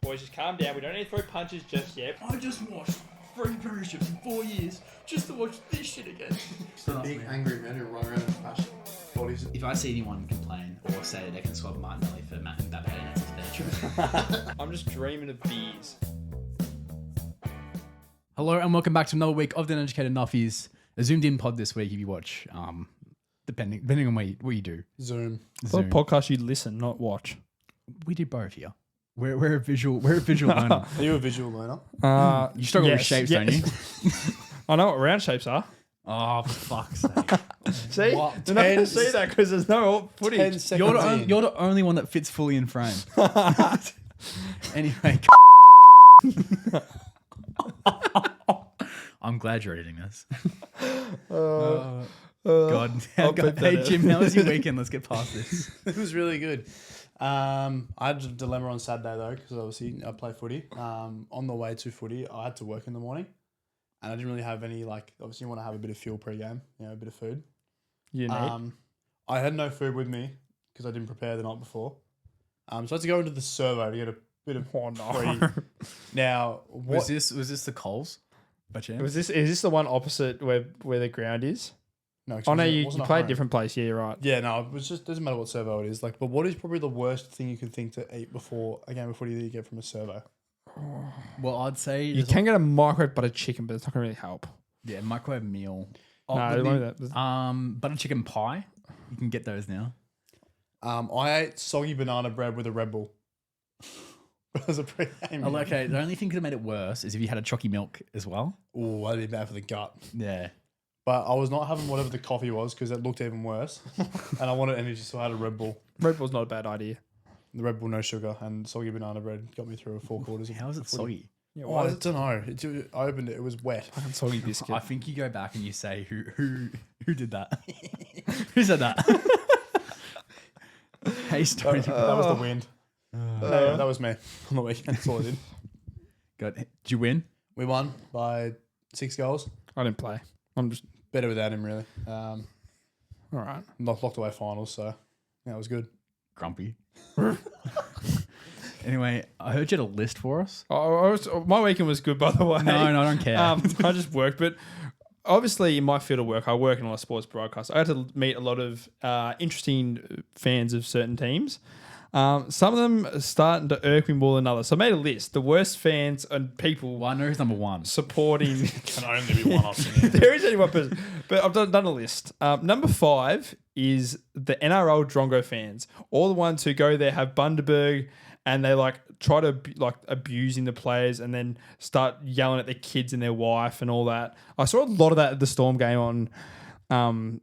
Boys, just calm down. We don't need to throw punches just yet. I just watched 3 premierships in 4 years just to watch this shit again. The big angry men who run around and smash bodies. If I see anyone complain or say that they can swap Martinelli for Matt and Mbappe, that's their truth. I'm just dreaming of beers. Hello and welcome back to another week of the Uneducated Nuffies. A zoomed in pod this week if you watch, depending on what you do. Zoom. What podcast you listen, not watch? We do both here. We're a visual learner. Are you a visual learner? You struggle with shapes, don't you? I know what round shapes are. Oh, for fuck's sake. See? What? They're not going to see that because there's no footage. 10 seconds You're the only one that fits fully in frame. Anyway. I'm glad you're editing this. God. Hey, Jim, how was your weekend? Let's get past this. It was really good. I had a dilemma on Saturday though, because obviously I play footy. On the way to footy, I had to work in the morning, and I didn't really have any obviously you want to have a bit of fuel pre-game, a bit of food. You need. I had no food with me because I didn't prepare the night before. So I had to go into the servo to get a bit of free. Now, Was this the Coles? By chance? Is this the one opposite where the ground is? No, Oh no, it you wasn't at play a home. different place. Yeah, you're right. Yeah, no, it was just doesn't matter what servo it is. But what is probably the worst thing you can think to eat before a game of footy that you get from a servo? Well, I'd say You can get a microwave butter chicken, but it's not going to really help. microwave meal. No, I don't know that. Butter chicken pie. You can get those now. I ate soggy banana bread with a Red Bull. It was a pre-game. Oh, okay, the only thing could have made it worse is if you had a chalky milk as well. Oh, that'd be bad for the gut. Yeah. But I was not having whatever the coffee was because it looked even worse. And I wanted energy, so I had a Red Bull. Red Bull's not a bad idea. The Red Bull, no sugar, and soggy banana bread got me through 4 quarters. How is it soggy? Yeah, Oh, I don't know. I opened it. It was wet. fucking soggy biscuit. I think you go back and you say who did that? Who said that? Hey, story. That was the wind. No, that was me on the weekend. That's all I did. God, did you win? We won by 6 goals. I didn't play. I'm just Better without him, really. all right. Locked away finals, so yeah, it was good. Grumpy. Anyway, I heard you had a list for us. My weekend was good, by the way. No, I don't care. I just worked, but obviously in my field of work, I work in a lot of sports broadcasts. I had to meet a lot of interesting fans of certain teams. Some of them are starting to irk me more than others. So I made a list. The worst fans and people Well, I know who's number one. supporting. Can only be one option. There is only one person, but I've done a list. Number 5 is the NRL Drongo fans. All the ones who go there, have Bundaberg, and they try to abusing the players and then start yelling at their kids and their wife and all that. I saw a lot of that at the Storm game on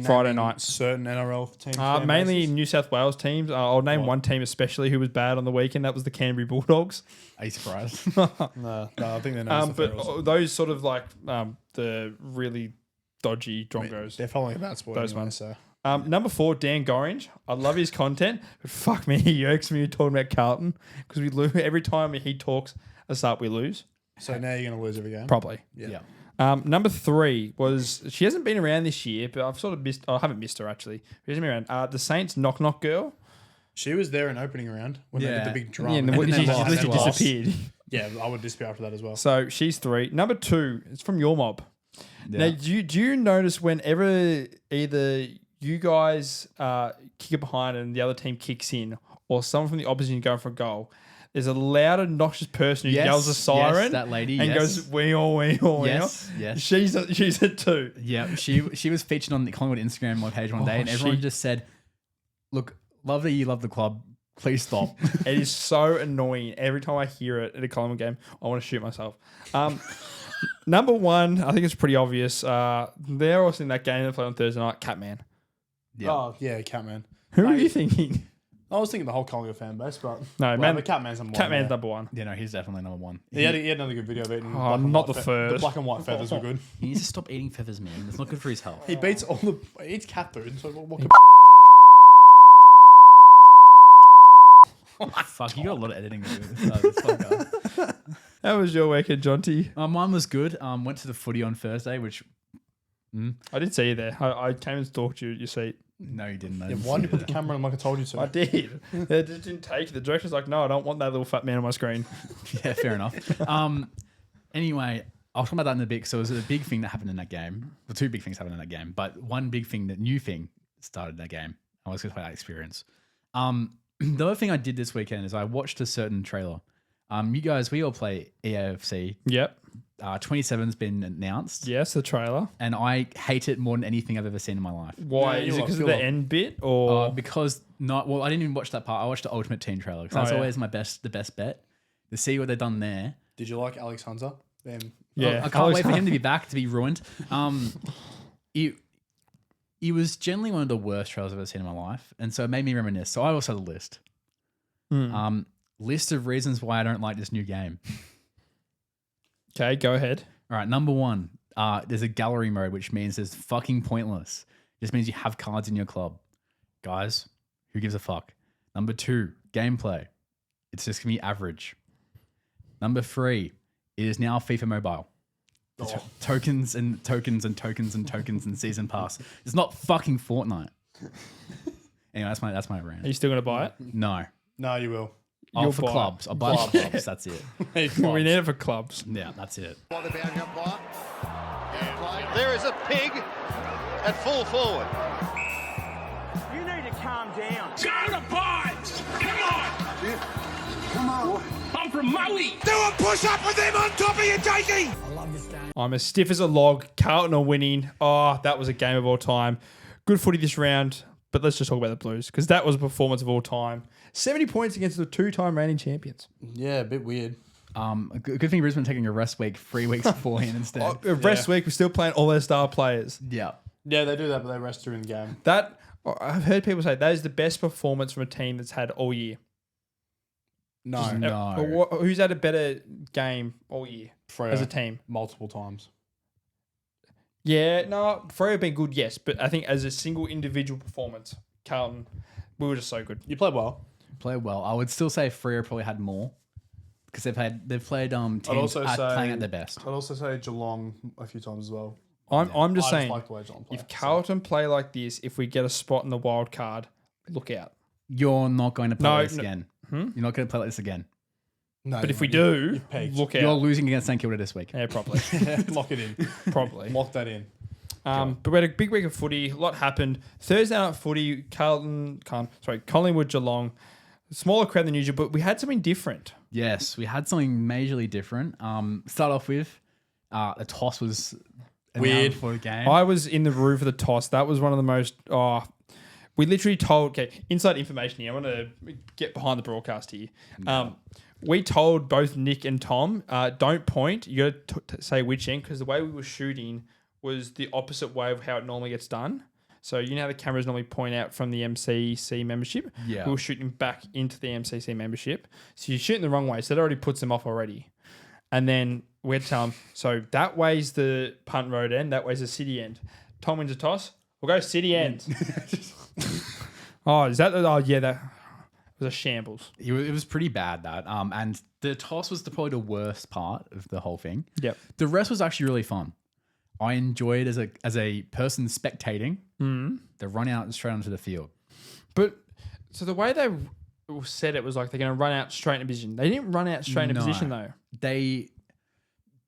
Friday night. Certain NRL teams. Mainly New South Wales teams. I'll name one team especially who was bad on the weekend. That was the Canterbury Bulldogs. Are you surprised? No, I think they're known as the Ferals. But those sort of the really dodgy Drongos. They're following a bad sport. Those anyway, ones. So. Number 4, Dan Gorringe. I love his content, but fuck me, he irks me talking about Carlton because we lose every time he talks. At the start, we lose. So now you're going to lose every game? Probably. Yeah. Number 3 was she hasn't been around this year, but I've sort of missed. I haven't missed her actually. She hasn't been around. The Saints knock girl. She was there in opening round when they did the big drum. Yeah, and and she then literally lost. disappeared. Yeah, I would disappear after that as well. So she's 3. Number 2 is from your mob. Yeah. Now, do you notice whenever either you guys kick it behind and the other team kicks in, or someone from the opposition going for a goal, there's a loud, obnoxious person who yells a siren. Yes, that lady. And goes, we all. Yes, yes. She's a 2. Yeah, she was featured on the Collingwood Instagram page one day, and everyone just said, "Look, love that you love the club. Please stop." It is so annoying. Every time I hear it at a Collingwood game, I want to shoot myself. Number 1, I think it's pretty obvious. They're also in that game they play on Thursday night, Catman. Yeah. Oh, yeah, Catman. Who are you thinking? I was thinking the whole Collingwood fan base, but No, man. but Catman's number one. Catman's yeah. number 1. Yeah, no, he's definitely number 1. He had another good video of eating. Oh, black and not white the first. The black and white feathers were good. He needs to stop eating feathers, man. It's not good for his health. He beats all the. He eats cat food. So what Fuck, you got a lot of editing to do with this podcast. How was your weekend, Jonty? Mine was good. Went to the footy on Thursday, which I did see you there. I came and stalked you at your seat. No, you didn't. Yeah, why didn't you put the camera on like I told you to? I did. They just didn't take it. The director's like, no, I don't want that little fat man on my screen. Yeah, fair enough. Anyway, I'll talk about that in a bit. So it was a big thing that happened in that game. Well, two big things happened in that game, but one big thing, new thing started in that game. I was going to play that experience. The other thing I did this weekend is I watched a certain trailer. You guys, we all play EAFC. Yep. 27's been announced. Yes, the trailer. And I hate it more than anything I've ever seen in my life. Why? Is it because of the end bit or? Because I didn't even watch that part. I watched the Ultimate Team trailer because that's always the best bet. To see what they've done there. Did you like Alex Hunter? Yeah. I can't wait for him to be back, to be ruined. It was generally one of the worst trailers I've ever seen in my life. And so it made me reminisce. So I also had a list. List of reasons why I don't like this new game. Okay, go ahead. All right, number one, there's a gallery mode, which means it's fucking pointless. It just means you have cards in your club. Guys, who gives a fuck? Number two, gameplay. It's just going to be average. Number three, it is now FIFA Mobile. Tokens and tokens and tokens and tokens and season pass. It's not fucking Fortnite. Anyway, that's my rant. Are you still going to buy it? No. No, you will. Oh, for clubs. I'll buy it for clubs. That's it. We need it for clubs. Yeah, that's it. There is a pig at full forward. You need to calm down. Go to pods! Come on! I'm from Maui! Do a push-up with them on top of you, Jakey! I'm as stiff as a log. Carlton are winning. Oh, that was a game of all time. Good footy this round, but let's just talk about the Blues because that was a performance of all time. 70 points against the two-time reigning champions. Yeah, a bit weird. A good thing Brisbane taking a rest week 3 weeks beforehand instead. Rest week, we're still playing all their star players. Yeah. Yeah, they do that, but they rest during the game. That I've heard people say that is the best performance from a team that's had all year. No. Who's had a better game all year Freo, as a team? multiple times. Yeah, no, Freo have been good, yes, but I think as a single individual performance, Carlton, we were just so good. You played well. Played well. I would still say Freo probably had more because they've played teams playing at their best. I'd also say Geelong a few times as well. I'm just saying, like the way Geelong play, if Carlton play like this, if we get a spot in the wild card, look out. You're not going to play like this again. You're not going to play like this again. No, but if we do, look out. You're losing against St Kilda this week. Yeah, probably. Lock it in. Probably. Lock that in. But we had a big week of footy. A lot happened. Thursday night footy, Collingwood, Geelong. Smaller crowd than usual, but we had something different. Yes, we had something majorly different. Start off with the toss was weird for the game. I was in the room for the toss. That was one of the most... we literally told... Okay, inside information here. I want to get behind the broadcast here. We told both Nick and Tom, don't point. You got to say which end because the way we were shooting was the opposite way of how it normally gets done. So you know how the cameras normally point out from the MCC membership? Yeah. We were shooting back into the MCC membership. So you're shooting the wrong way. So that already puts them off already. And then we had to tell them, so that way's the punt road end, that way's the city end. Tom wins a toss. We'll go city end. That was a shambles. It was pretty bad, that. And the toss was probably the worst part of the whole thing. Yep. The rest was actually really fun. I enjoyed as a person spectating the run out straight onto the field. But so the way they said it was like they're going to run out straight in position. They didn't run out straight in position though.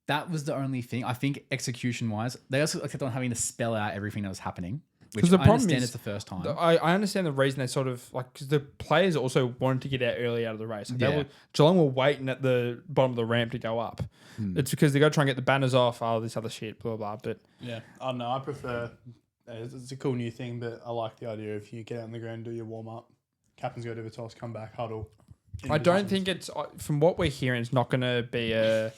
That was the only thing. I think execution wise, they also kept on having to spell out everything that was happening. Which the I problem understand is, it's the first time. I understand the reason they sort of like because the players also wanted to get out early out of the race. Like Geelong were waiting at the bottom of the ramp to go up. It's because they got to try and get the banners off. Oh, this other shit, blah blah. But yeah, I don't know. I prefer. It's a cool new thing, but I like the idea of you get out on the ground, do your warm up, captains go to the toss, come back, huddle. I don't think it's from what we're hearing. It's not going to be a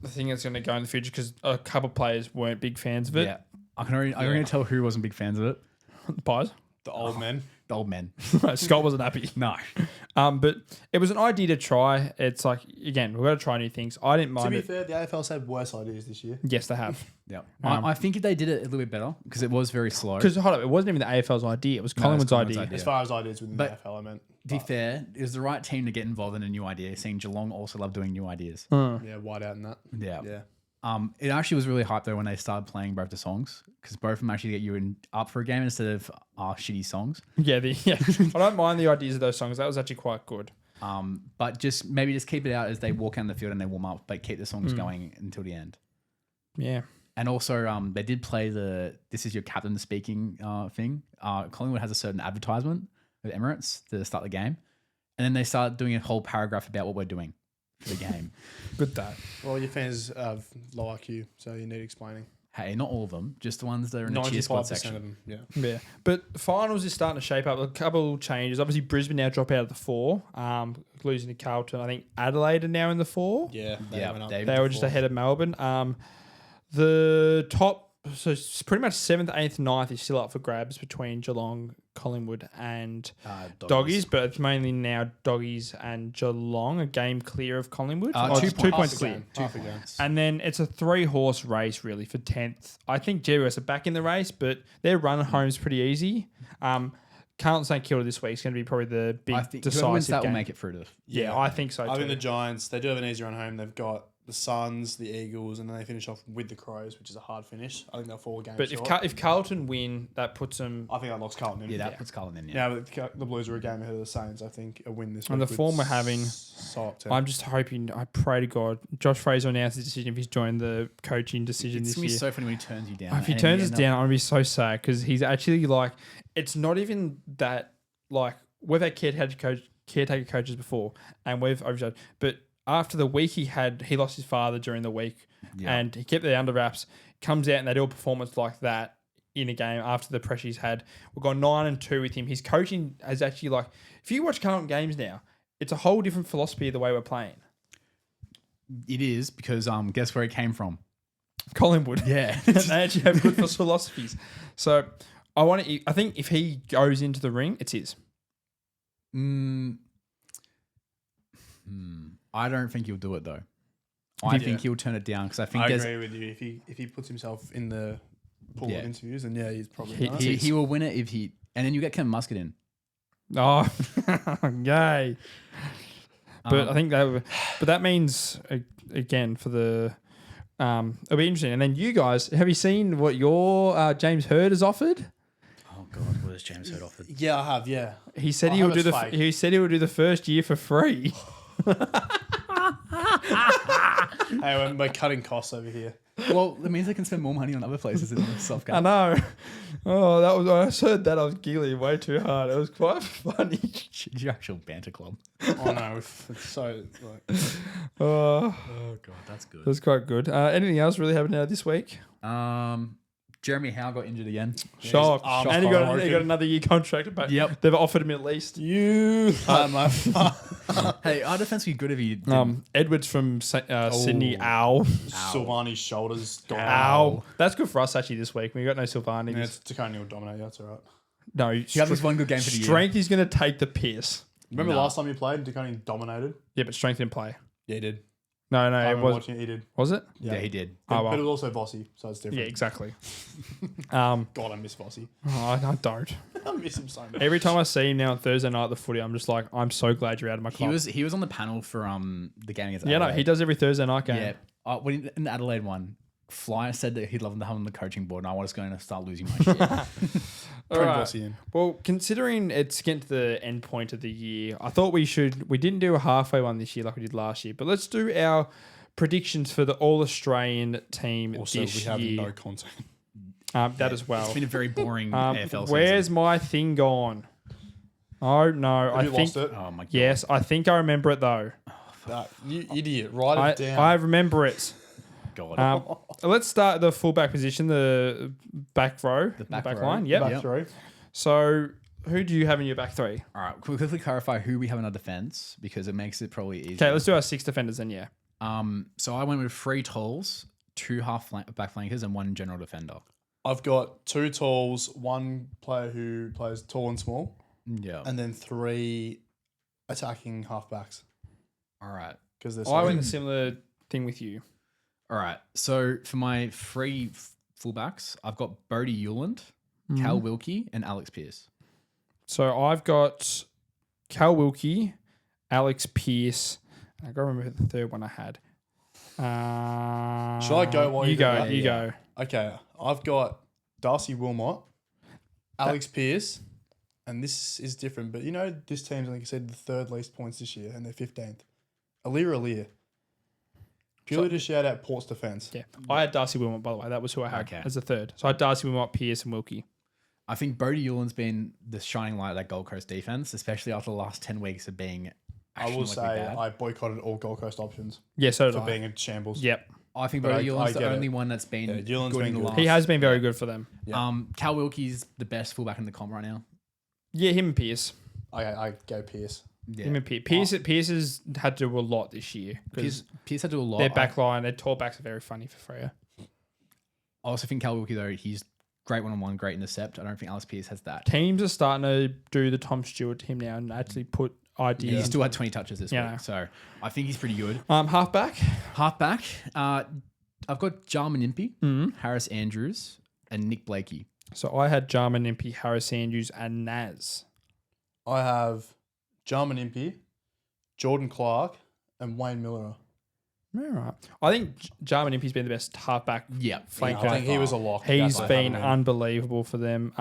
thing that's going to go in the future because a couple of players weren't big fans of it. Yeah, I can already tell who wasn't big fans of it. The Pies. The old men. The old men. Scott wasn't happy. No. But it was an idea to try. It's like, again, we've got to try new things. I didn't mind To be it. fair, the AFL's had worse ideas this year. Yes, they have. Yeah. I think if they did it a little bit better because it was very slow. Because, hold up, it wasn't even the AFL's idea. It was Collingwood's idea. As far as ideas within the But- AFL, I meant. To be fair, it was the right team to get involved in a new idea, seeing Geelong also love doing new ideas. Yeah, wide out in that. Yeah. Yeah. It actually was really hype though when they started playing both the songs because both of them actually get you up for a game instead of shitty songs. Yeah, I don't mind the ideas of those songs. That was actually quite good. But just maybe just keep it out as they walk out in the field and they warm up, but keep the songs going until the end. Yeah. And also, they did play "This is your captain speaking" thing. Collingwood has a certain advertisement with Emirates to start the game, and then they start doing a whole paragraph about what we're doing for the game. Good that. Well, your fans have low IQ, so you need explaining. Hey, not all of them, just the ones that are in the cheer squad 95% section. of them, yeah. Yeah. But finals is starting to shape up. A couple changes. Obviously, Brisbane now drop out of the 4, losing to Carlton. I think Adelaide are now in the 4. Yeah, Yeah, went up. David. They were just ahead of Melbourne. The top, so it's pretty much 7th, 8th, 9th is still up for grabs between Geelong, Collingwood, and Doggies. But it's mainly now Doggies and Geelong, a game clear of Collingwood. 2 points clear. Half a game. And then it's a 3-horse race, really, for 10th. I think GWS are back in the race, but their run home's pretty easy. Carlton St Kilda this week is going to be probably the big I think whoever wins decisive that game. will make it through to. Yeah, I think so I think too. the Giants, they do have an easy run home. They've got the Suns, the Eagles, and then they finish off with the Crows, which is a hard finish. I think they'll fall a game But short. if Carlton win, that puts them. I think that locks Carlton in. Yeah, that puts Carlton in. Yeah. Now but the Blues are a game ahead of the Saints. I think a win this week. And the would form we're having, sock to- I'm just hoping. I pray to God, Josh Fraser announced his decision if he's joined the coaching decision It's this gonna be year. so funny when he turns you down. If he and turns you us end down, up- I'm gonna be so sad because he's actually like, it's not even that like we've had caretaker coaches before, and we've overjudged. But after the week he lost his father during the week, and he kept it under wraps. Comes out and they do a performance like that in a game after the pressure he's had. We've gone 9-2 with him. His coaching has actually like, if you watch Carlton games now, it's a whole different philosophy of the way we're playing. It is because guess where it came from? Collingwood. Yeah. They actually have good philosophies. So I think if he goes into the ring, it's his. I don't think he'll do it though. I think he'll turn it down because I think I there's agree with you. If he puts himself in the pool Yeah. of interviews, then he's probably he will win it if he and then you get Ken Muscat in. Oh, yay. But I think that means again for the it'll be interesting. And then you guys, have you seen what your James Hird has offered? Oh God, what has James Hird offered? Yeah, I have. Yeah, He said I he will hope do it's the fake. he said he will do the first year for free. hey, we're cutting costs over here. Well, that means they can spend more money on other places in the soft I game. know. Oh, that was I just heard that I was giggling way too hard. It was quite funny. Your actual banter club. Oh no, it's so like, Oh, Oh God, that's good. that's quite good. Anything else really happened out this week? Jeremy Howe got injured again. Shock. arm's And he broken. got another year contract. But Yep. they've offered him at least. you. Hey, our defense would be good if he didn't. Edwards from Sydney. Ow. Silvani's shoulders gone. Ow. That's good for us actually this week. We got no Silvani. Yeah, it's Takani will dominate you. That's all right. No, He had this one good game for the year. Strength is going to take the piss. Remember last time you played, Takani dominated. Yeah, but Strength didn't play. Yeah, he did. No, I it remember was. watching it. He did. Was it? Yeah, he did. Oh, But well. it was also Vossi, so it's different. Yeah, exactly. God, I miss Vossi. I don't. I miss him so much. Every time I see him now on Thursday night at the footy, I'm just like, I'm so glad you're out of my club. He was on the panel for the game against Yeah, no, Adelaide. he does every Thursday night game. Yeah. In the Adelaide one, Flyer said that he'd love to have him on the coaching board, and I was going to start losing my shit. All Bring right. Vossi in. Well, considering it's getting to the end point of the year, I thought we didn't do a halfway one this year like we did last year, but let's do our predictions for the All-Australian team Also, this we have year. no content. That as well. It's been a very boring AFL Where's season. my thing gone? Oh, no. Have you lost it? Oh my God. Yes, I think I remember it, though. You idiot. Write it down. I remember it. God. Let's start the fullback position, the back row, the back back row. line. Yep. Back three. So, who do you have in your back three? All right. Can we quickly clarify who we have in our defense because it makes it probably easier. Okay, let's do our 6 defenders then, yeah. So I went with 3 talls, 2 back flankers, and 1 general defender. I've got 2 talls, 1 player who plays tall and small, Yeah. and then 3 attacking halfbacks. All right. Because there's I went a similar thing with you. All right. So for my 3 fullbacks, I've got Bodie Euland, Cal Wilkie, and Alex Pearce. So I've got Cal Wilkie, Alex Pearce. I got to remember the third one I had. Should I go while you you do go? that? You go. Okay, I've got Darcy Wilmot, Alex Pearce, and this is different. But this team's, like I said, the third least points this year, and they're 15th. Alir. Purely to shout out Port's defence. Yeah, I had Darcy Wilmot, by the way. That was who I had Okay. as the third. So I had Darcy Wilmot, Pearce, and Wilkie. I think Bodie Euland's been the shining light of that Gold Coast defense, especially after the last 10 weeks of being I will astronomically say bad. I boycotted all Gold Coast options Yeah, so did for I. being in shambles. Yep, I think But Bodie I Euland's get the it. only one that's been Yeah, Euland's good been in the good. last. he has been very good for them. Yeah. Cal Wilkie's the best fullback in the comp right now. Yeah, him and Pearce. I go Pearce. Yeah. Him and Pearce. Pearce has had to do a lot this year because Pearce had to do a lot. their back line, their tall backs are very funny for Freo. I also think Cal Wilkie, though, he's great one-on-one, great intercept. I don't think Alice Pearce has that. Teams are starting to do the Tom Stewart team now and actually put ideas. He still had 20 touches this Yeah. week, so I think he's pretty good. Halfback. Halfback, I've got Jarman Impey, Harris Andrews, and Nick Blakey. So I had Jarman Impey, Harris Andrews, and Naz. I have Jarman Impey, Jordan Clark, and Wayne Miller. All right. I think Jarman Impey's been the best halfback Yeah, flanker. I think he was a lock. He's That's been what unbelievable for them.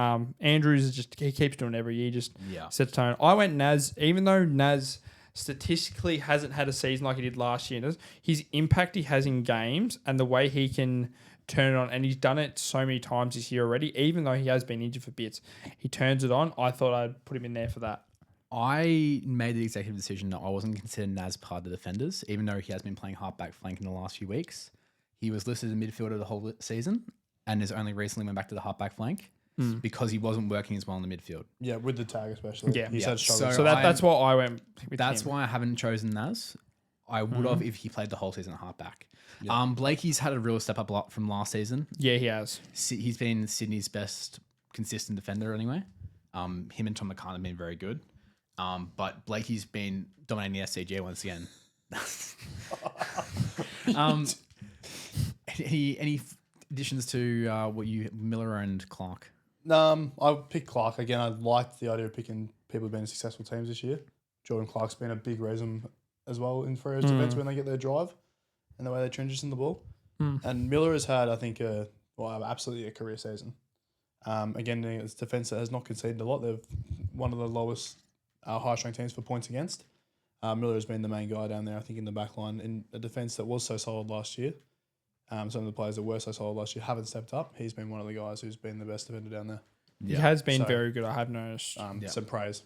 Andrews is he keeps doing it every year, just Yeah. sets tone. I went Naz, even though Naz statistically hasn't had a season like he did last year. His impact he has in games and the way he can turn it on, and he's done it so many times this year already, even though he has been injured for bits. He turns it on. I thought I'd put him in there for that. I made the executive decision that I wasn't considering Naz part of the defenders, even though he has been playing halfback flank in the last few weeks. He was listed as a midfielder the whole season and has only recently went back to the halfback flank because he wasn't working as well in the midfield. Yeah, with the tag especially. Yeah. He's Yeah. had struggles. So that's why I went with That's him. why I haven't chosen Naz. I would have if he played the whole season at halfback. Blakey's had a real step up a lot from last season. Yeah, he has. He's been Sydney's best consistent defender anyway. Him and Tom McCann have been very good. But Blakey's been dominating the SCG once again. Any additions to Miller and Clark? I picked Clark again. I liked the idea of picking people who've been in successful teams this year. Jordan Clark's been a big reason as well in Freo's defence when they get their drive and the way they transition the ball. And Miller has had, I think, absolutely a career season. Again, it's defence that has not conceded a lot. They've one of the lowest high-strength teams for points against. Miller has been the main guy down there, I think, in the back line in a defence that was so solid last year. Some of the players that were so solid last year haven't stepped up. He's been one of the guys who's been the best defender down there. He has been So- very good. I have noticed. Some praise.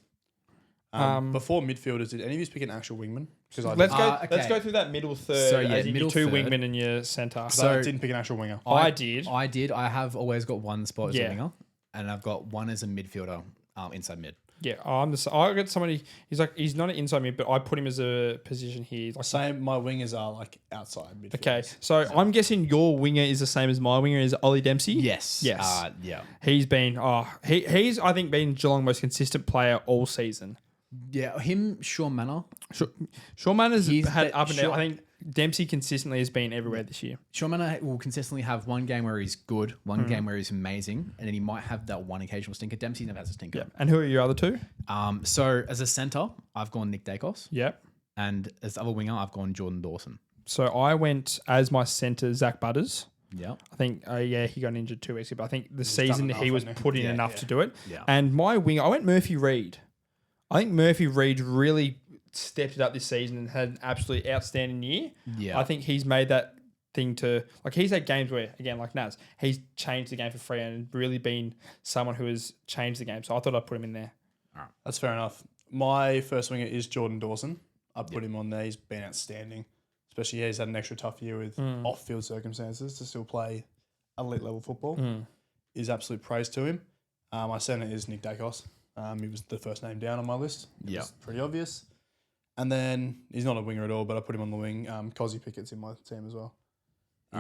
Before midfielders, did any of you pick an actual wingman? Because I, Let's didn't. go. okay. Let's go through that middle third. So, yeah, as in middle your two third. wingmen and your centre. 'Cause So- I didn't pick an actual winger. I did. I did. I have always got one spot as Yeah. a winger, and I've got one as a midfielder, inside mid. Yeah, I got somebody. He's not an inside mid, but I put him as a position here. Like, Same, my wingers are like outside midfielders. okay, so I'm guessing your winger is the same as my winger is Ollie Dempsey. Yes. Yes. Yeah. He's been. He's I think been Geelong's most consistent player all season. Yeah. Him, Sean Manor. Sean Manners He's had the- up and down. Sean- I think Dempsey consistently has been everywhere this year. Sean Manor will consistently have one game where he's good, one game where he's amazing, and then he might have that one occasional stinker. Dempsey never has a stinker. And who are your other two? So as a centre, I've gone Nick Dacos, Yep. and as the other winger, I've gone Jordan Dawson. So I went as my centre, Zach Butters. Yeah. I think, he got injured 2 weeks ago, but I think the season enough, he was hasn't he? put in Yeah, enough yeah. to do it. Yeah. And my winger, I went Murphy Reid. I think Murphy Reid really stepped it up this season and had an absolutely outstanding year. Yeah. I think he's made that thing to, like, he's had games where, again, like Naz, he's changed the game for free and really been someone who has changed the game. So I thought I'd put him in there. That's fair enough. My first winger is Jordan Dawson. I put him on there. He's been outstanding. Especially he's had an extra tough year with off-field circumstances to still play elite level football. Is absolute praise to him. My centre is Nick Dacos. He was the first name down on my list. It was pretty obvious. And then he's not a winger at all, but I put him on the wing. Cozzy Pickett's in my team as well.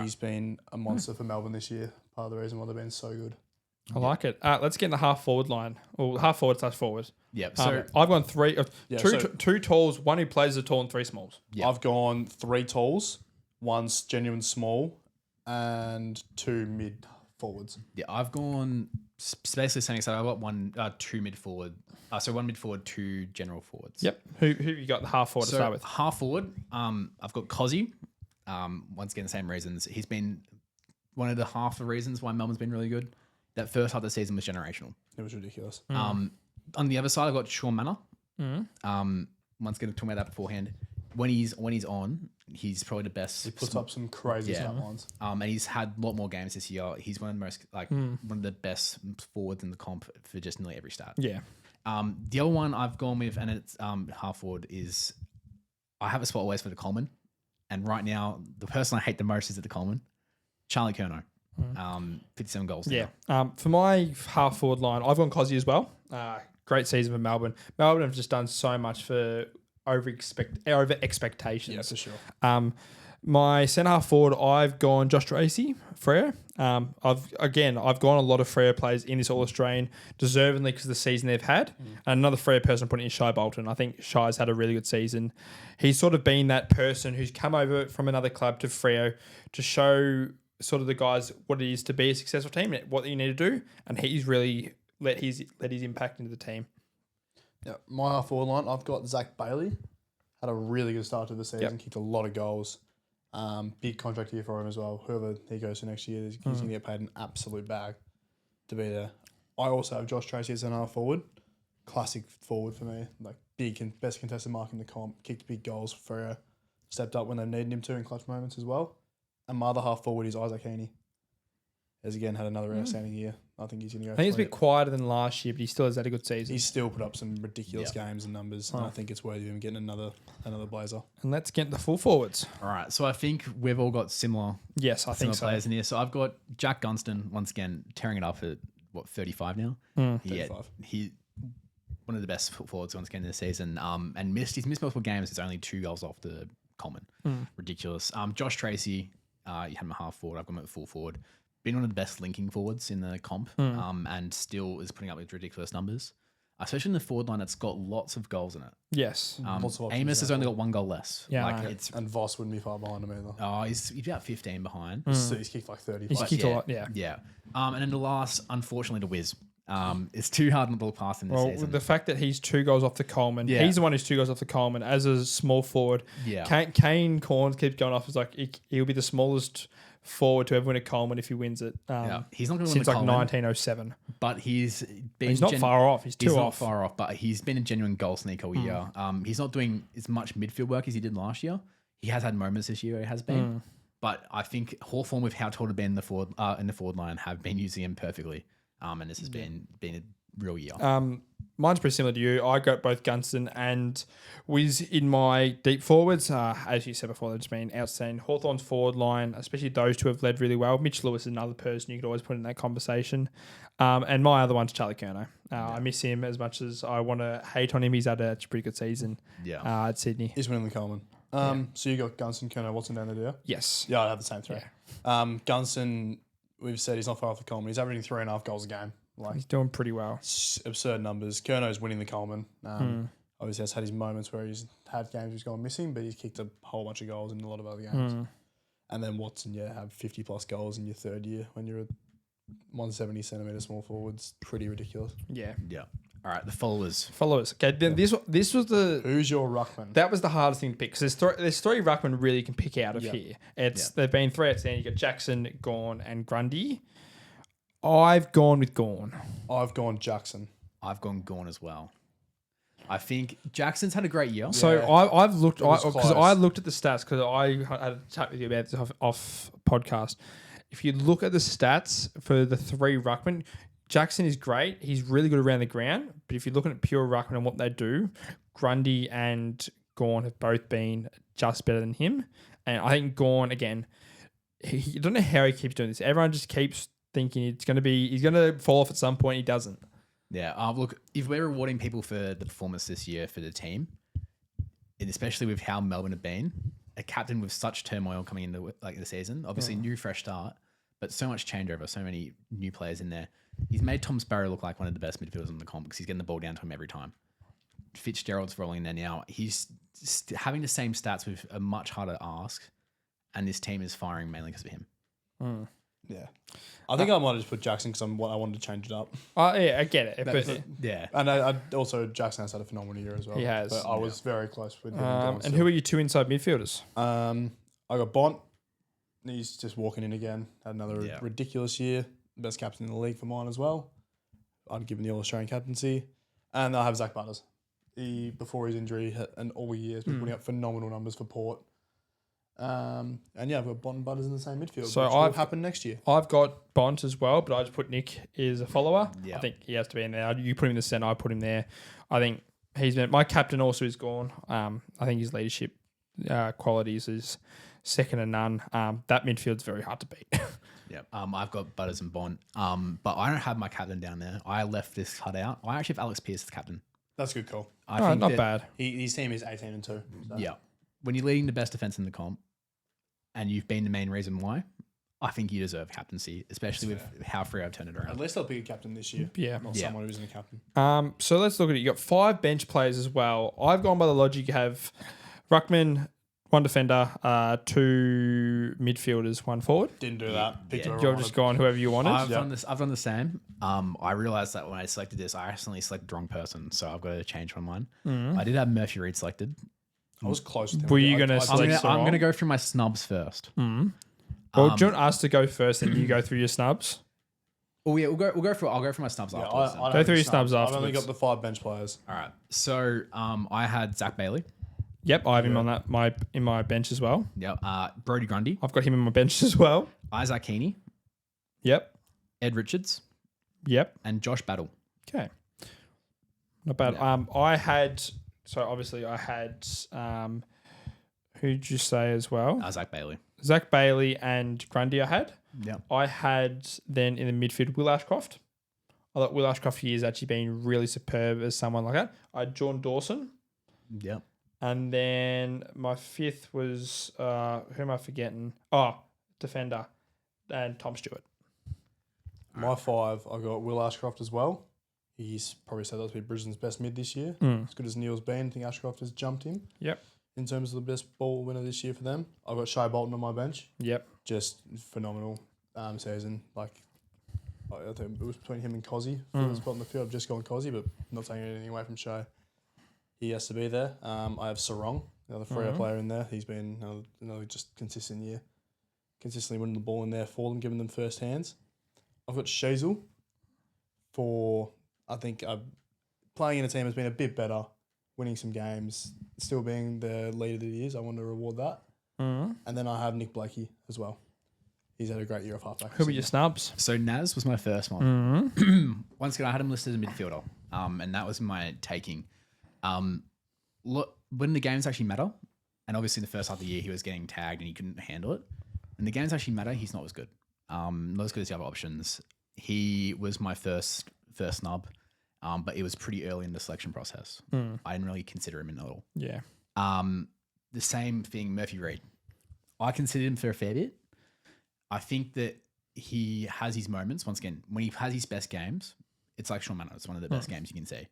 He's been a monster for Melbourne this year. Part of the reason why they've been so good. I like it. Let's get in the half forward line, or half forward / forward. Yeah. So I've gone three, so- two talls, one who plays as a tall and three smalls. Yeah. I've gone 3 talls, 1's genuine small, and 2 mid forwards. yeah, I've gone basically saying so. I've got 2 mid forward. So 1 mid forward, 2 general forwards. Yep. Who you got the half forward to So start with? half forward, I've got Cozzy, Once again, the same reasons. He's been one of the half the reasons why Melbourne's been really good. That first half of the season was generational. It was ridiculous. On the other side, I've got Sean Manor. Once again, talking about that beforehand. When he's on, he's probably the best. He puts up some crazy stat lines. And he's had a lot more games this year. He's one of the most one of the best forwards in the comp for just nearly every stat. Yeah. The other one I've gone with, and it's half forward, is I have a spot always for the Coleman. And right now, the person I hate the most is at the Coleman, Charlie Curnow. 57 goals. Yeah. For my half forward line, I've gone Cozzy as well. Great season for Melbourne. Melbourne have just done so much for over expectations. Yeah, for sure. My centre half forward, I've gone Josh Tracy, Freo. I've gone a lot of Freo players in this All Australian deservedly because of the season they've had. And another Freo person putting in Shai Bolton. I think Shai's had a really good season. He's sort of been that person who's come over from another club to Freo to show sort of the guys what it is to be a successful team, what you need to do, and he's really let his impact into the team. Yeah, my half forward line, I've got Zach Bailey. Had a really good start to the season, kicked a lot of goals. Big contract here for him as well. Whoever he goes to next year, he's going to get paid an absolute bag to be there. I also have Josh Tracy as an half forward. Classic forward for me. Like best contested mark in the comp. Kicked big goals for Freo. Stepped up when they needed him to in clutch moments as well. And my other half forward is Isaac Heaney. Has again had another outstanding year. I think he's going to go. I think he's a bit quieter than last year, but he still has had a good season. He's still put up some ridiculous games and numbers, and I think it's worthy of him getting another blazer. And let's get the full forwards. All right. So I think we've all got similar Yes, I think so. players in here. So I've got Jack Gunston, once again, tearing it up at, 35 now? 35. He one of the best forwards once again this season. And he's missed multiple games. It's only 2 goals off the Coleman. Ridiculous. Josh Tracy, you had him a half forward. I've got him at full forward. Been one of the best linking forwards in the comp, and still is putting up with ridiculous numbers, especially in the forward line that's got lots of goals in it. Yes. Lots of options Amos has there. only got 1 goal less. Yeah, And Voss wouldn't be far behind him either. Oh, he's about 15 behind. So he's kicked like 30. He's kicked a lot, yeah. Yeah. And then the last, unfortunately, the Wiz. It's too hard not to look past him this season. The fact that he's 2 goals off the Coleman, Yeah. he's the one who's 2 goals off the Coleman as a small forward. Yeah. Kane Corns keeps going off. It's like he'll be the smallest forward to ever win a Coleman if he wins it. He's not going to win since the like Coleman, 1907. but he's been. He's not far off. He's 2 He's off. not far off, but he's been a genuine goal sneaker all year. He's not doing as much midfield work as he did last year. He has had moments this year. He has been, but I think Hawthorn, with how tall to be in the forward line, have been using him perfectly. And this has been a real year. Mine's pretty similar to you. I got both Gunston and Wiz in my deep forwards. As you said before, they've just been outstanding. Hawthorn's forward line, especially those 2 have led really well. Mitch Lewis is another person you could always put in that conversation. And my other one's Charlie Curnow. I miss him as much as I want to hate on him. He's had a pretty good season at Sydney. He's winning the Coleman. So you got Gunston, Curnow, Watson down there, do you? Yes. Yeah, I have the same 3. Gunston, we've said he's not far off the Coleman. He's averaging 3.5 goals a game. Like He's doing pretty well. absurd numbers. Curnow's winning the Coleman. Obviously, has had his moments where he's had games he's gone missing, but he's kicked a whole bunch of goals in a lot of other games. And then Watson, have 50 plus goals in your 3rd year when you're a 170 centimetre small forwards. Pretty ridiculous. Yeah. Yeah. All right, the followers. Okay, then this was the Who's your ruckman? that was the hardest thing to pick because there's 3 ruckmen really you can pick out of here. They've been 3 outstanding. You got Jackson, Gawn, and Grundy. I've gone with Gawn. I've gone Jackson. I've gone Gawn as well. I think Jackson's had a great year. So I've looked because close. I looked at the stats because I had a chat with you about this off podcast. If you look at the stats for the 3 ruckmen, Jackson is great. He's really good around the ground. But if you're looking at pure ruckman and what they do, Grundy and Gawn have both been just better than him. And I think Gawn again, I don't know how he keeps doing this. Everyone just keeps thinking he's going to fall off at some point. He doesn't. Yeah. Look, if we're rewarding people for the performance this year for the team, and especially with how Melbourne have been, a captain with such turmoil coming into the season, obviously new fresh start, but so much changeover, so many new players in there. He's made Tom Sparrow look like one of the best midfielders in the comp because he's getting the ball down to him every time. Fitzgerald's rolling there now. He's having the same stats with a much harder ask, and this team is firing mainly because of him. Yeah. I think I might have just put Jackson because I wanted to change it up. Yeah, I get it. But Yeah. And I also, Jackson has had a phenomenal year as well. He has. But I was very close with him. and who are your 2 inside midfielders? I got Bont. He's just walking in again. Had another Yeah. ridiculous year. Best captain in the league for mine as well. I'd give him the All-Australian captaincy. And I have Zach Butters. He, before his injury, and all year has been putting up phenomenal numbers for Port. And yeah, I've got Bont and Butters in the same midfield, So which will happen next year. I've got Bont as well, but I just put Nick as a follower. Yeah. I think he has to be in there. You put him in the centre, I put him there. I think he's been my captain. Also is gone. I think his leadership qualities is second to none. That midfield's very hard to beat. Yeah. I've got Butters and Bond. But I don't have my captain down there. I left this cut out. I actually have Alex Pearce as captain. That's a good call. I Oh, think not that- bad. His team is 18-2. So. Yeah. When you're leading the best defense in the comp, and you've been the main reason why, I think you deserve captaincy, especially with how Freo turned it At around. least they'll pick a captain this year. Yeah. Not Yeah. someone who isn't a captain. So let's look at it. You got 5 bench players as well. I've gone by the logic you have Ruckman, 1 defender, 2 midfielders, 1 forward. Didn't do that. Picked whoever I You're wanted. just going whoever you wanted. I've done this. I've done the same. I realized that when I selected this, I accidentally selected the wrong person, so I've got to change my mind. I did have Murphy Reed selected. I was close to him. Were you gonna I select selected I'm wrong. gonna go through my snubs first. Well, do you want us to go first and you go through your snubs? Oh yeah, I'll go for my snubs Yeah, afterwards. then. I don't Go have through the your snubs I've only afterwards. got the 5 bench players. All right. So I had Zach Bailey. Yep, I have him on that in my bench as well. Yep. Brody Grundy, I've got him in my bench as well. Isaac Heaney, Yep, Ed Richards, yep. and Josh Battle. Okay, not bad. I had who'd you say as well? Zach Bailey. Zach Bailey and Grundy. I had. Yep. I had then in the midfield Will Ashcroft. I thought Will Ashcroft here has actually been really superb as someone like that. I had John Dawson. Yep. And then my 5th was, who am I forgetting? Oh, defender. And Tom Stewart. My 5, I got Will Ashcroft as well. He's probably said that to be Brisbane's best mid this year. As good as Neil's been, I think Ashcroft has jumped him Yep. in terms of the best ball winner this year for them. I've got Shai Bolton on my bench. Yep. Just phenomenal season. Like, I think it was between him and Cozzy for the spot in the field. I've just gone Cozzy, but not taking anything away from Shai. He has to be there. I have Sarong, another Freo player in there. He's been another just consistent year. Consistently winning the ball in there for them, giving them first hands. I've got Shazel for, I think, playing in a team has been a bit better, winning some games, still being the leader that he is. I want to reward that. And then I have Nick Blakey as well. He's had a great year of halfback. Who were your snubs? So Naz was my first one. Once again, I had him listed as a midfielder, and that was my taking. Look, when the games actually matter, and obviously in the first half of the year he was getting tagged and he couldn't handle it. When the games actually matter, he's not as good. Not as good as the other options. He was my first snub, but it was pretty early in the selection process. I didn't really consider him in at all. Yeah. The same thing, Murphy Reed. I considered him for a fair bit. I think that he has his moments. Once again, when he has his best games, it's like Sean Manor. It's one of the best games you can see.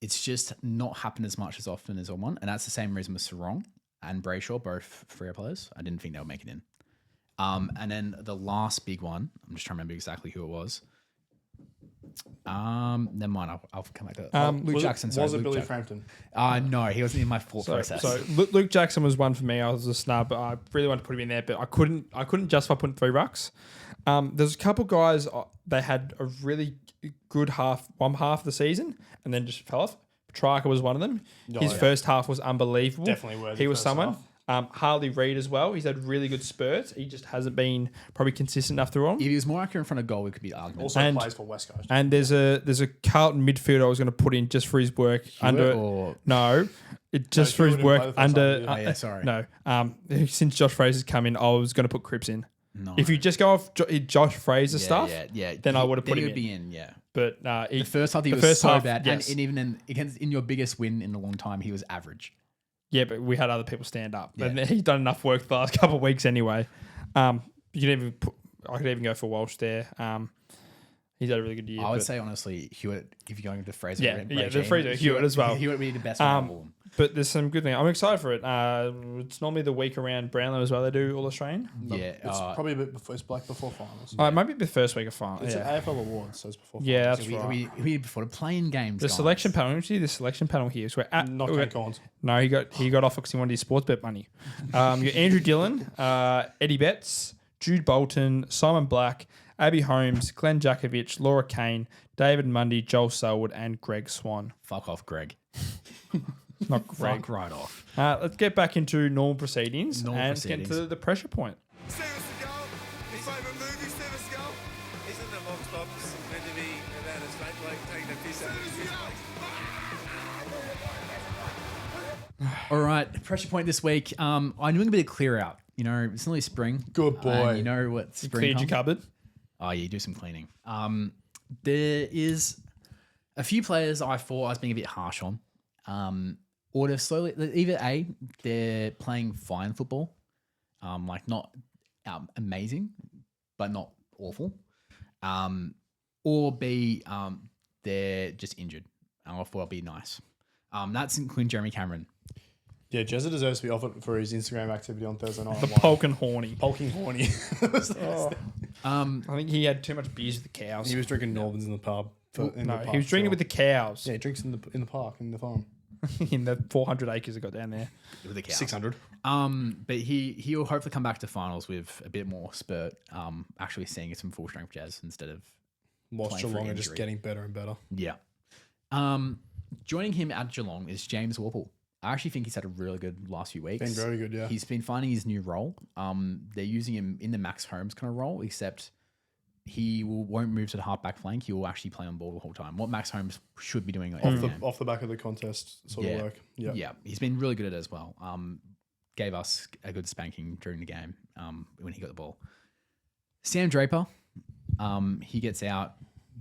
It's just not happened as much as often as I want. And that's the same reason with Sarong and Brayshaw, both Freo players. I didn't think they would make it in. And then the last big one, I'm just trying to remember exactly who it was. Never mind. I'll come back to that. Luke Jackson. Sorry, Was it Luke Billy Frampton? Frampton? No, he wasn't in my thought process. So Luke Jackson was one for me. I was a snub. I really wanted to put him in there, but I couldn't justify putting 3 rucks. There's a couple guys they had a really good one half of the season and then just fell off. Petrarca was one of them. His first half was unbelievable. Definitely worthy He was first someone. half. Harley Reid as well. He's had really good spurts. He just hasn't been probably consistent enough through them. If he was more accurate in front of goal, it could be an argument. Also plays for West Coast. And there's a Carlton midfielder I was going to put in just for his work or- just for his Hewitt didn't work play the first under. half, Oh, yeah, sorry. No, since Josh Fraser's come in, I was going to put Cripps in. No. If you just go off Josh Fraser stuff, then I would have put he him would in. be in. Yeah. But The first half he the was first so half, bad, yes. and even in your biggest win in a long time, he was average. yeah, but we had other people stand up. Yeah. And he's done enough work the last couple of weeks anyway. I could even go for Walsh there. He's had a really good year. I would but- say honestly, Hewitt. If you're going to Fraser, Yeah, the regime, Fraser Hewitt as well. Hewitt would be the best one of all of them. But there's some good things. I'm excited for it. It's normally the week around Brownlow as well. They do All Australian. Yeah, It's probably a bit before. It's like before finals. It might be the first week of final. It's Yeah, an AFL award, so it's before. Yeah, finals. that's we, right. we before the playing games. The guys. selection panel. You see the selection panel here. So Not Kane Collins. No, he got off because he wanted his sports bet money. You got Andrew Dillon, Eddie Betts, Jude Bolton, Simon Black, Abby Holmes, Glenn Jakovich, Laura Kane, David Mundy, Joel Selwood, and Greg Swan. Fuck off, Greg. Not Greg. Fuck right off. Let's get back into normal proceedings Normal and proceedings. get to the pressure point. Service to goal. His favourite movie, Service to goal. Isn't the Vox Pops meant to be about a straight bloke taking a piss out of his fist? All right, pressure point this week. I'm doing a bit of clear out. You know, it's nearly spring. Good boy. And you know what spring Cleared your comes? cupboard. Oh, yeah, do some cleaning. There is a few players I thought I was being a bit harsh on. Or they're slowly, either A, they're playing fine football, like not amazing, but not awful. Or B, they're just injured. I thought I'd be nice. That's including Jeremy Cameron. Yeah, Jezza deserves to be offered for his Instagram activity on Thursday night. The Polk and Horny. Polking horny. I think he had too much beers with the cows. He was drinking Northern's in the pub. He was drinking it with the cows Yeah, he drinks in the park in the farm. in the 400 acres it got down there. With the cows. 600. But he'll hopefully come back to finals with a bit more spurt. Actually seeing some full strength jazz instead of Whilst playing for Geelong are just injury. getting better and better. Yeah. Joining him at Geelong is James Worpel. I actually think he's had a really good last few weeks. Been very good, yeah. He's been finding his new role. They're using him in the Max Holmes kind of role, except he won't move to the half back flank. He will actually play on ball the whole time. What Max Holmes should be doing Off the back of the contest sort of work. Yeah. Yeah, he's been really good at it as well. Gave us a good spanking during the game when he got the ball. Sam Draper, he gets out.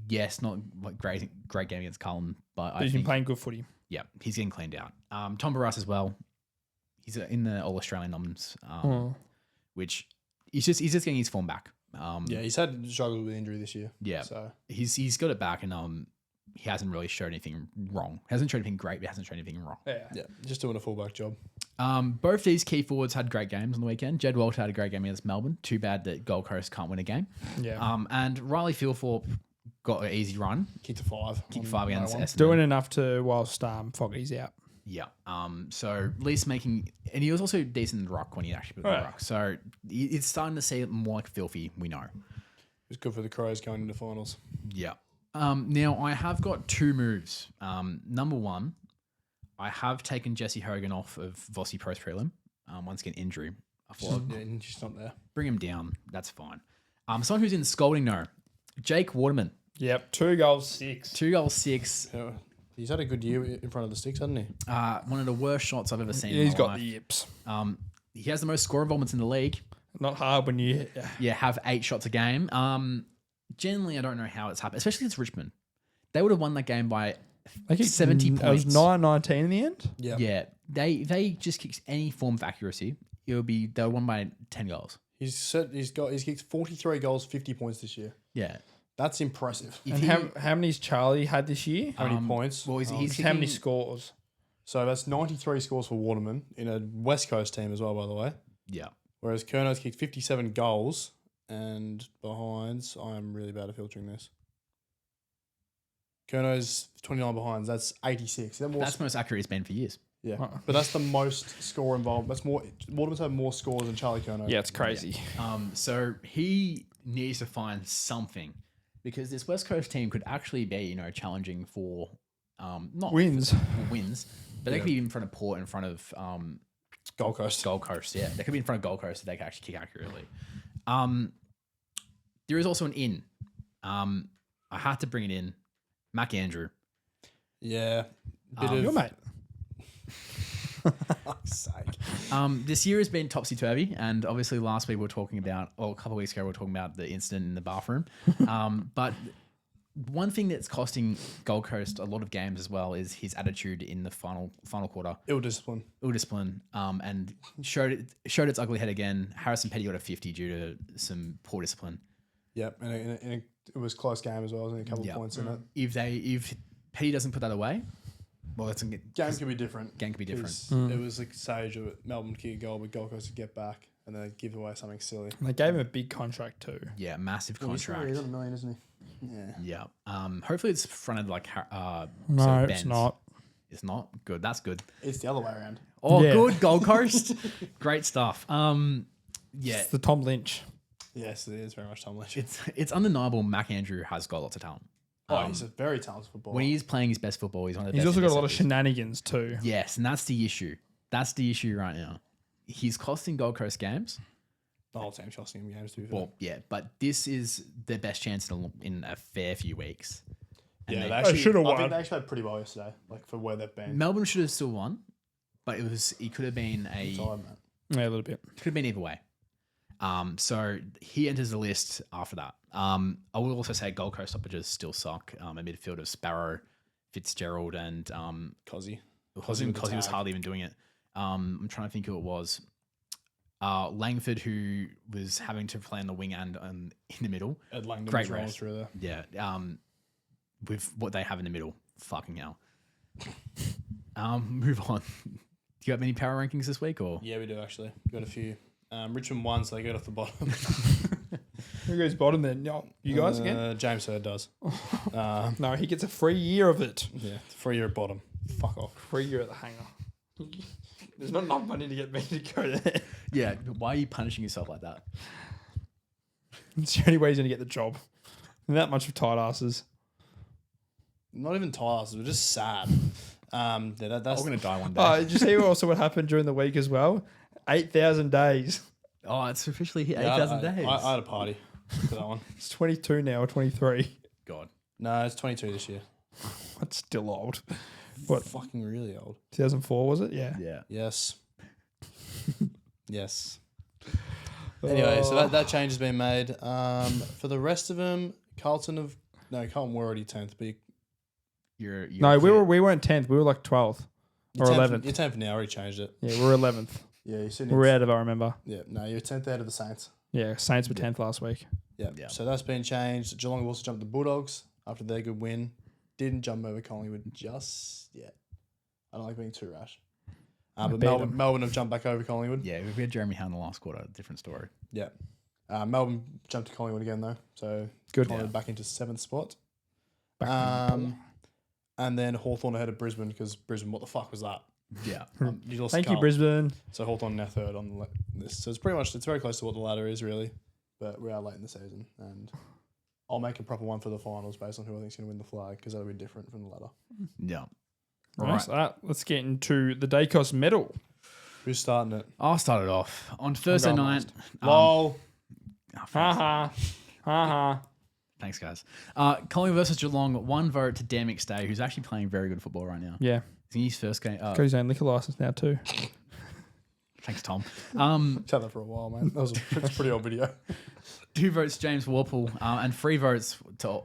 Yes, not like great game against Carlton, but I He's been think playing good footy. yeah, he's getting cleaned out. Tom Barras as well. He's in the All Australian noms, which he's just getting his form back. Yeah, he's had struggled with injury this year. Yeah, So he's got it back, and he hasn't really showed anything wrong. Hasn't showed anything great, but hasn't shown anything wrong. yeah, just doing a fullback job. Both these key forwards had great games on the weekend. Jed Walter had a great game against Melbourne. Too bad that Gold Coast can't win a game. Yeah. And Riley Fieldthorpe got an easy run. Kicked a 5. Kicked on 5 against no one. Essendon. Doing enough to whilst Fogarty's out. Yeah. So at least making, and he was also decent in the ruck when he actually put in the ruck. So it's starting to see it more like filthy. We know. It was good for the Crows going into finals. Yeah. Now I have got two moves. Number one, I have taken Jesse Hogan off of Vossi Pro's prelim. Once again, injury. I thought Yeah, she's not there. bring him down. That's fine. Someone who's in scalding no, Jake Waterman. Yep. 2 goals, 6. 2 goals, 6. Yeah. He's had a good year in front of the sticks, hasn't he? One of the worst shots I've ever seen. in He's my got life. the yips. He has the most score involvements in the league. Not hard when you. Yeah, have 8 shots a game. Generally, I don't know how it's happened, especially against Richmond. They would have won that game by 70 points. It was 9-19 in the end. Yeah, they just kicked any form of accuracy. They won by 10 goals. He's kicked 43 goals, 50 points this year. Yeah. That's impressive. If And he- how many's Charlie had this year? How many points? Well, he's How many kicking- scores? So that's 93 scores for Waterman in a West Coast team as well, by the way. Yeah. Whereas Kerno's kicked 57 goals and behinds. I'm really bad at filtering this. Kerno's 29 behinds. That's 86. That's the most accurate he's been for years. yeah, but that's the most score involved. That's more. Waterman's had more scores than Charlie Kerno. Yeah, it's crazy. So he needs to find something because this West Coast team could actually be, challenging for not Wins. for wins, but they could be in front of Port, in front of Gold Coast. Gold Coast. Yeah, they could be in front of Gold Coast if they can actually kick accurately. There is also an in. I had to bring it in. Mac Andrew. Yeah, bit of Your mate. fuck's sake. This year has been topsy turvy, and obviously last week we were talking about, or a couple of weeks ago we were talking about the incident in the bathroom. But one thing that's costing Gold Coast a lot of games as well is his attitude in the final quarter. Ill discipline. Ill discipline, and showed its ugly head again. Harrison Petty got a 50 due to some poor discipline. Yep, and in a it was a close game as well. There was only a couple of points in it. If Petty doesn't put that away, well, that's Game could be different. Game could be different. It was like stage of it. Melbourne kick a goal, but Gold Coast would get back and then give away something silly. And they gave him a big contract too. Yeah, massive He's contract. got $1 million, isn't he? Yeah. Yeah. Hopefully it's fronted like No, so it's Ben's. not. It's not good. That's good. It's the other way around. Oh, Yeah. good Gold Coast. Great stuff. Yeah, It's the Tom Lynch. Yes, it is very much Tom Lynch. it's undeniable. Mac Andrew has got lots of talent. He's a very talented footballer. When he's playing his best football, he's one of the He's best. also got a lot of interceptors. shenanigans too. Yes, and that's the issue. That's the issue right now. He's costing Gold Coast games. the whole team's costing him games, to be fair. Well, yeah, but this is their best chance in a fair few weeks. And Yeah, they- they actually, should have I think won. they actually played pretty well yesterday, like for where they've been. Melbourne should have still won, but it could have been Tired, man. Yeah, a little bit. could have been either way. So he enters the list after that. I will also say Gold Coast stoppages still suck. A midfield of Sparrow, Fitzgerald, and Cozzy. Cozzy with the was tag. hardly even doing it. I'm trying to think who it was. Langford, who was having to play on the wing and in the middle. Ed Langdon Great was rolling rest. through there. Yeah. With what they have in the middle, fucking hell. Move on. Do you have any power rankings this week, or Yeah, we do actually. Got a few. Richmond won, so they get off the bottom. Who goes bottom then? No, you guys again? James Hurd does. No, he gets a free year of it. Yeah, 3 year at bottom. Fuck off. Free year at the hangar. There's not enough money to get me to go there. yeah? Why are you punishing yourself like that? It's the only way he's going to get the job. That much of tight asses. Not even titles. We're just sad. That's I'm gonna die one day. Did you see also what happened during the week as well? 8,000 days. Oh, it's officially hit Yeah, 8,000 days. I had a party for that one. It's 22 now, or 23. God. No, it's 22 this year. That's still old. What, Fucking really old. 2004 was it? Yeah. Yeah. Yes. Yes. Anyway, so that change has been made. For the rest of them, Carlton were already 10th, but You're No, we weren't 10th. We were like 12th or 11th. You're 10th now. I already changed it. Yeah, we were 11th. Yeah, you're sitting. We were out of, I remember. Yeah, no, you're 10th out of the Saints. Yeah, Saints were 10th last week. Yeah. Yeah. So that's been changed. Geelong have also jumped the Bulldogs after their good win. Didn't jump over Collingwood just yet. I don't like being too rash. But beat Melbourne have jumped back over Collingwood. Yeah, we had Jeremy Howe in the last quarter. Different story. Yeah. Melbourne jumped to Collingwood again though. So Good. Collingwood back into 7th spot. Back in the And then Hawthorn ahead of Brisbane because Brisbane, what the fuck was that? Yeah. You lost Thank to you, Carlton. Brisbane. So Hawthorn now third on the list. So it's very close to what the ladder is really. But we are late in the season and I'll make a proper one for the finals based on who I think's going to win the flag because that'll be different from the ladder. Yeah. Right. Let's get into the Dacos medal. Who's starting it? I'll start it off. On Thursday going night. Lol. Ha ha. Ha ha. Thanks, guys. Collingwood versus Geelong. 1 vote to Dan McStay, who's actually playing very good football right now. Yeah. He's in his first game. Got his own liquor license now too. Thanks, Tom. Had that for a while, man. That was a pretty old video. 2 votes, James Warple, and 3 votes to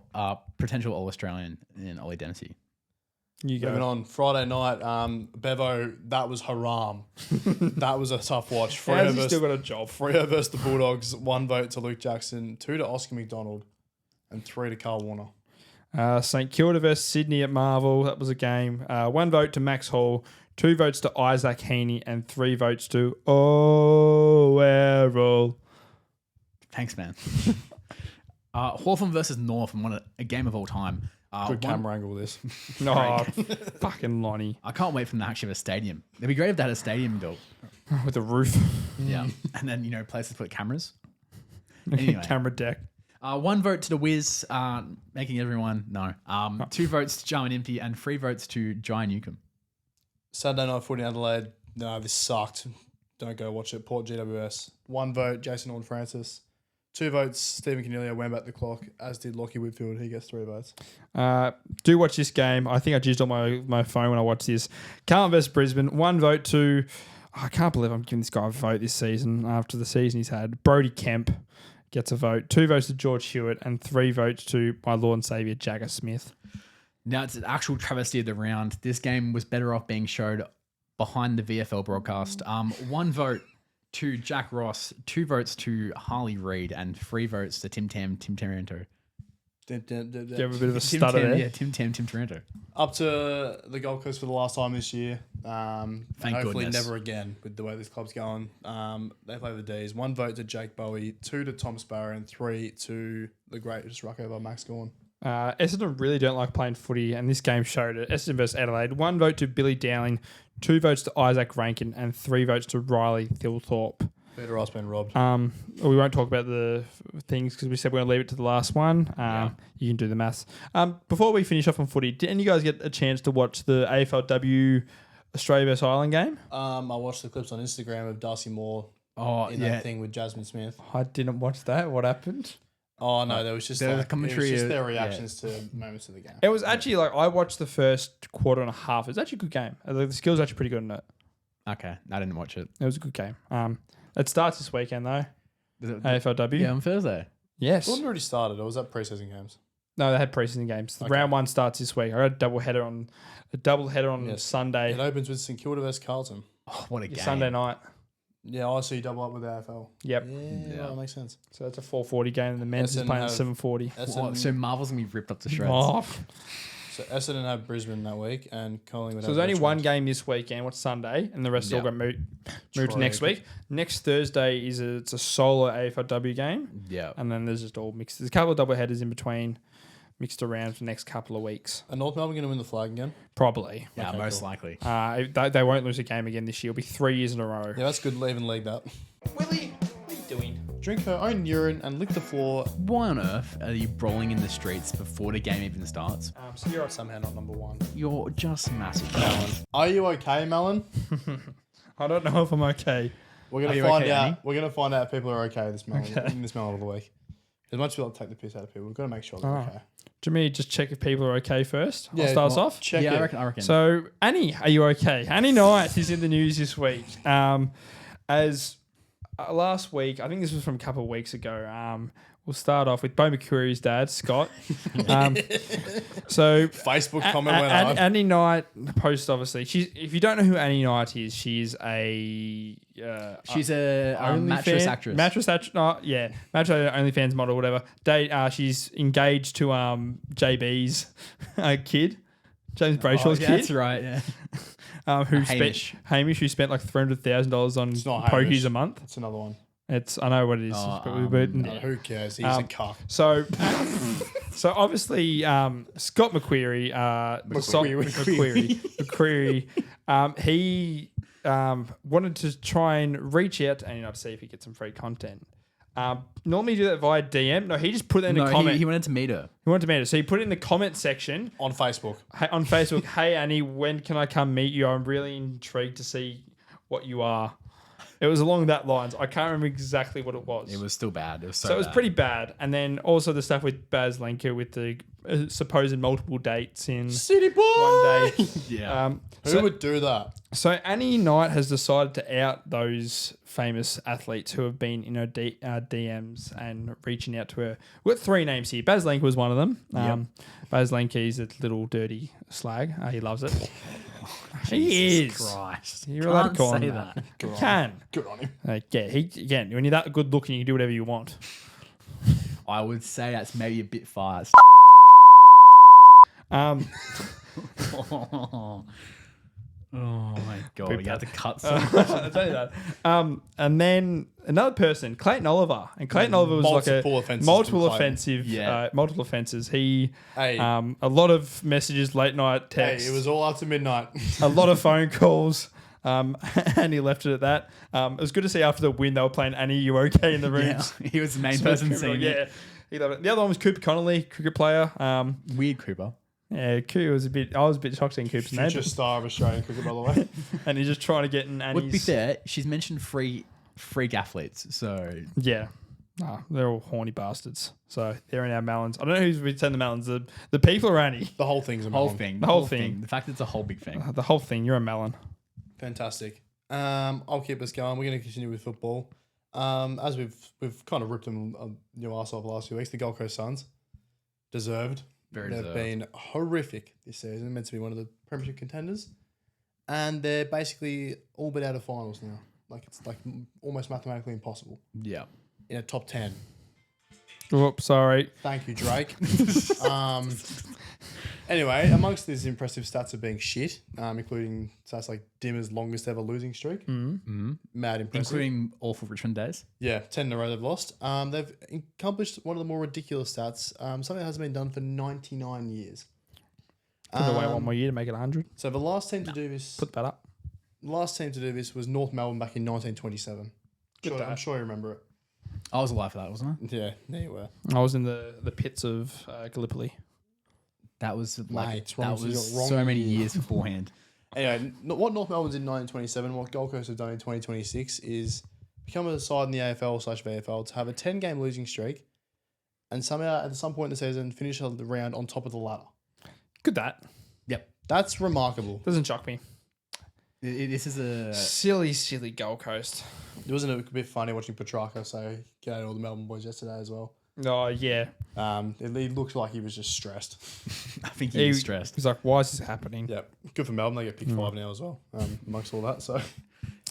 potential All-Australian in Ollie Dempsey. You Moving go. on, Friday night, Bevo, that was haram. That was a tough watch. How's he still got a job? Freo versus the Bulldogs. 1 vote to Luke Jackson, 2 to Oscar McDonald, and 3 to Carl Warner. St Kilda versus Sydney at Marvel. That was a game. 1 vote to Max Hall, 2 votes to Isaac Heaney, and 3 votes to Errol. Thanks, man. Hawthorn versus North, and a game of all time. Good camera angle, this. No, fucking Lonnie I can't wait for them to actually have a stadium. It'd be great if they had a stadium built. with a roof, Yeah. And then, places to put cameras. Anyway. camera deck. 1 vote to the Wiz, making everyone no. 2 votes to Jarman Impey and 3 votes to Jai Newcomb. Saturday night footy in Adelaide. No, this sucked. Don't go watch it. Port GWS. 1 vote, Jason Horn-Francis. 2 votes, Stephen Cornelia went back the clock, as did Lockie Whitfield. He gets 3 votes. Do watch this game. I think I jizzed on my phone when I watched this. Carlton versus Brisbane. 1 vote to... I can't believe I'm giving this guy a vote this season after the season he's had. Brody Kemp gets a vote. 2 votes to George Hewitt and 3 votes to my Lord and Saviour, Jagger Smith. Now, it's an actual travesty of the round. This game was better off being showed behind the VFL broadcast. 1 vote to Jack Ross, 2 votes to Harley Reid, and 3 votes to Tim Taranto. Do you have a bit of a stutter there? Yeah, Tim Taranto. Up to the Gold Coast for the last time this year. Thank hopefully goodness. never again with the way this club's going. They play the D's. 1 vote to Jake Bowie, 2 to Tom Sparrow, and 3 to the greatest ruck over Max Gawn. Essendon really don't like playing footy, and this game showed it. Essendon versus Adelaide. 1 vote to Billy Dowling, 2 votes to Isaac Rankin, and 3 votes to Riley Thilthorpe. Peter Ross been robbed. We won't talk about the things because we said we're going to leave it to the last one. You can do the maths. Before we finish off on footy, did any of you guys get a chance to watch the AFLW Australia vs Ireland game? I watched the clips on Instagram of Darcy Moore Oh, in that thing with Jasmine Smith. I didn't watch that. What happened? Oh, no, there was just The like, commentary, it was just their reactions to moments of the game. It was actually like I watched the first quarter and a half. It was actually a good game. The skills were actually pretty good in it. Okay, I didn't watch it. It was a good game. It starts this weekend though. Is it- AFLW. Yeah, on Thursday. Yes. It wasn't already started, or was that preseason games? No, they had preseason games. Okay. Round 1 starts this week. I got a double header on Yes. Sunday. It opens with St Kilda vs Carlton. Oh, what a game. Sunday night. Yeah, I see double up with the AFL. Yep. Yeah, that makes sense. So that's a 4:40 game, and the men's is Essendon playing at have- 7:40. What, so Marvel's going to be ripped up to shreds. Oh. So Essendon have Brisbane that week, and Collingwood. So there's only one game this weekend. What's Sunday, and the rest all got moved to next week. Next Thursday it's a solo AFLW game, Yeah. and then there's just all mixed. There's a couple of double headers in between, mixed around for the next couple of weeks. Are North Melbourne going to win the flag again? Probably. Yeah, Okay, most cool. likely. They won't lose a game again this year. It'll be 3 years in a row. Yeah, that's good. Leaving league that. Willie, what are you doing? Drink her own urine and lick the floor. Why on earth are you brawling in the streets before the game even starts? So you're Somehow not number 1. You're just massive. Are you okay, Melon? I don't know if I'm okay. We're Are gonna you find okay, out. Annie? We're gonna find out if people are okay this Melon in this Melon of the week. As much as we like to take the piss out of people, we've got to make sure they're okay. Do you mean just check if people are okay first? Yeah, I'll start us off. Check Yeah, it. I reckon. So, Annie, are you okay? Annie Knight is in the news this week. As last week, I think this was from a couple of weeks ago. We'll start off with Bo McCreary's dad, Scott. So, Facebook comment went on. Annie Knight post obviously. If you don't know who Annie Knight is, she's a She's a mattress actress. Mattress actress. Mattress OnlyFans model, whatever. She's engaged to JB's kid, James Brayshaw's kid. That's right, yeah. Hamish, who spent like $300,000 on not pokies Hamish. a month. That's another one. I know what it is. but Who cares? He's a cock. so obviously, Scott McQuarrie, he wanted to try and reach out to Annie Knight to see if he gets some free content. Normally you do that via DM. No, he just put it in the comment. He wanted to meet her. He wanted to meet her. So he put it in the comment section On Facebook. on Facebook. Hey, Annie, when can I come meet you? I'm really intrigued to see what you are. It was along that lines. I can't remember exactly what it was. It was still bad. It was So it was pretty bad. And then also the stuff with Baz Lenker with the supposed multiple dates in City boy. one day. Yeah. Who would do that? So Annie Knight has decided to out those famous athletes who have been in her DMs and reaching out to her. We've got 3 names here. Baz Lenker was one of them. Baz Lenker is a little dirty slag. He loves it. He is. Christ. You're allowed to call Can't him say that. that. You can. Good on him. When you're that good looking, you can do whatever you want. I would say that's maybe a bit fast. Oh my god! You have to cut some. I'll tell you that. And then another person, Clayton Oliver, and Clayton Oliver was Multiple offences multiple to Clayton. offensive, Yeah. multiple offenses. He, Hey. a lot of messages, late night Hey, texts, it was all after midnight. a lot of phone calls. And he left it at that. It was good to see after the win they were playing Annie, you okay in the Yeah, rooms? he was the main person saying Yeah, he loved it. The other one was Cooper Connolly, cricket player. Weird Cooper. Yeah, Cooper was I was a bit shocked seeing Cooper's name, Future star of Australian cricket, by the way. and he's just trying to get in Annie's. Would be fair. She's mentioned freak athletes, so Yeah. They're all horny bastards. So they're in our melons. I don't know who's returned the melons. The people are Annie. The whole thing's a whole melon. thing, The whole thing. the fact that it's a whole big thing. The whole thing. You're a melon. Fantastic. I'll keep us going. We're going to continue with football. As we've kind of ripped them your ass off the last few weeks. The Gold Coast Suns deserved. Very They've deserved. been horrific this season. Meant to be one of the premiership contenders, and they're basically all but out of finals now. Like it's like almost mathematically impossible Yeah. in a top 10. Whoops, sorry. Thank you, Drake. Anyway, amongst these impressive stats of being shit, including stats like Dimmer's longest ever losing streak, mad impressive. Including awful Richmond days. Yeah, 10 in a row they've lost. They've accomplished one of the more ridiculous stats, something that hasn't been done for 99 years. Put away one more year to make it 100. So the last team to do this, Put that up. was North Melbourne back in 1927. I'm sure you remember it. I was alive for that, wasn't I? Yeah, there you were. I was in the pits of Gallipoli. That was like Mate, it's that wrong. You was got wrong so many year. years beforehand. Anyway, what North Melbourne's in 1927, what Gold Coast have done in 2026 is become a side in the AFL/VFL to have a 10-game losing streak and somehow at some point in the season finish the round on top of the ladder. Good that. Yep. That's remarkable. Doesn't shock me. This is a Silly Gold Coast. It wasn't a bit funny watching Petrarca say get out all the Melbourne boys yesterday as well. Oh, yeah. It looked like he was just stressed. I think he was stressed. He's like, why is this happening? Yeah, good for Melbourne. They get picked 5 now as well. Amongst all that, so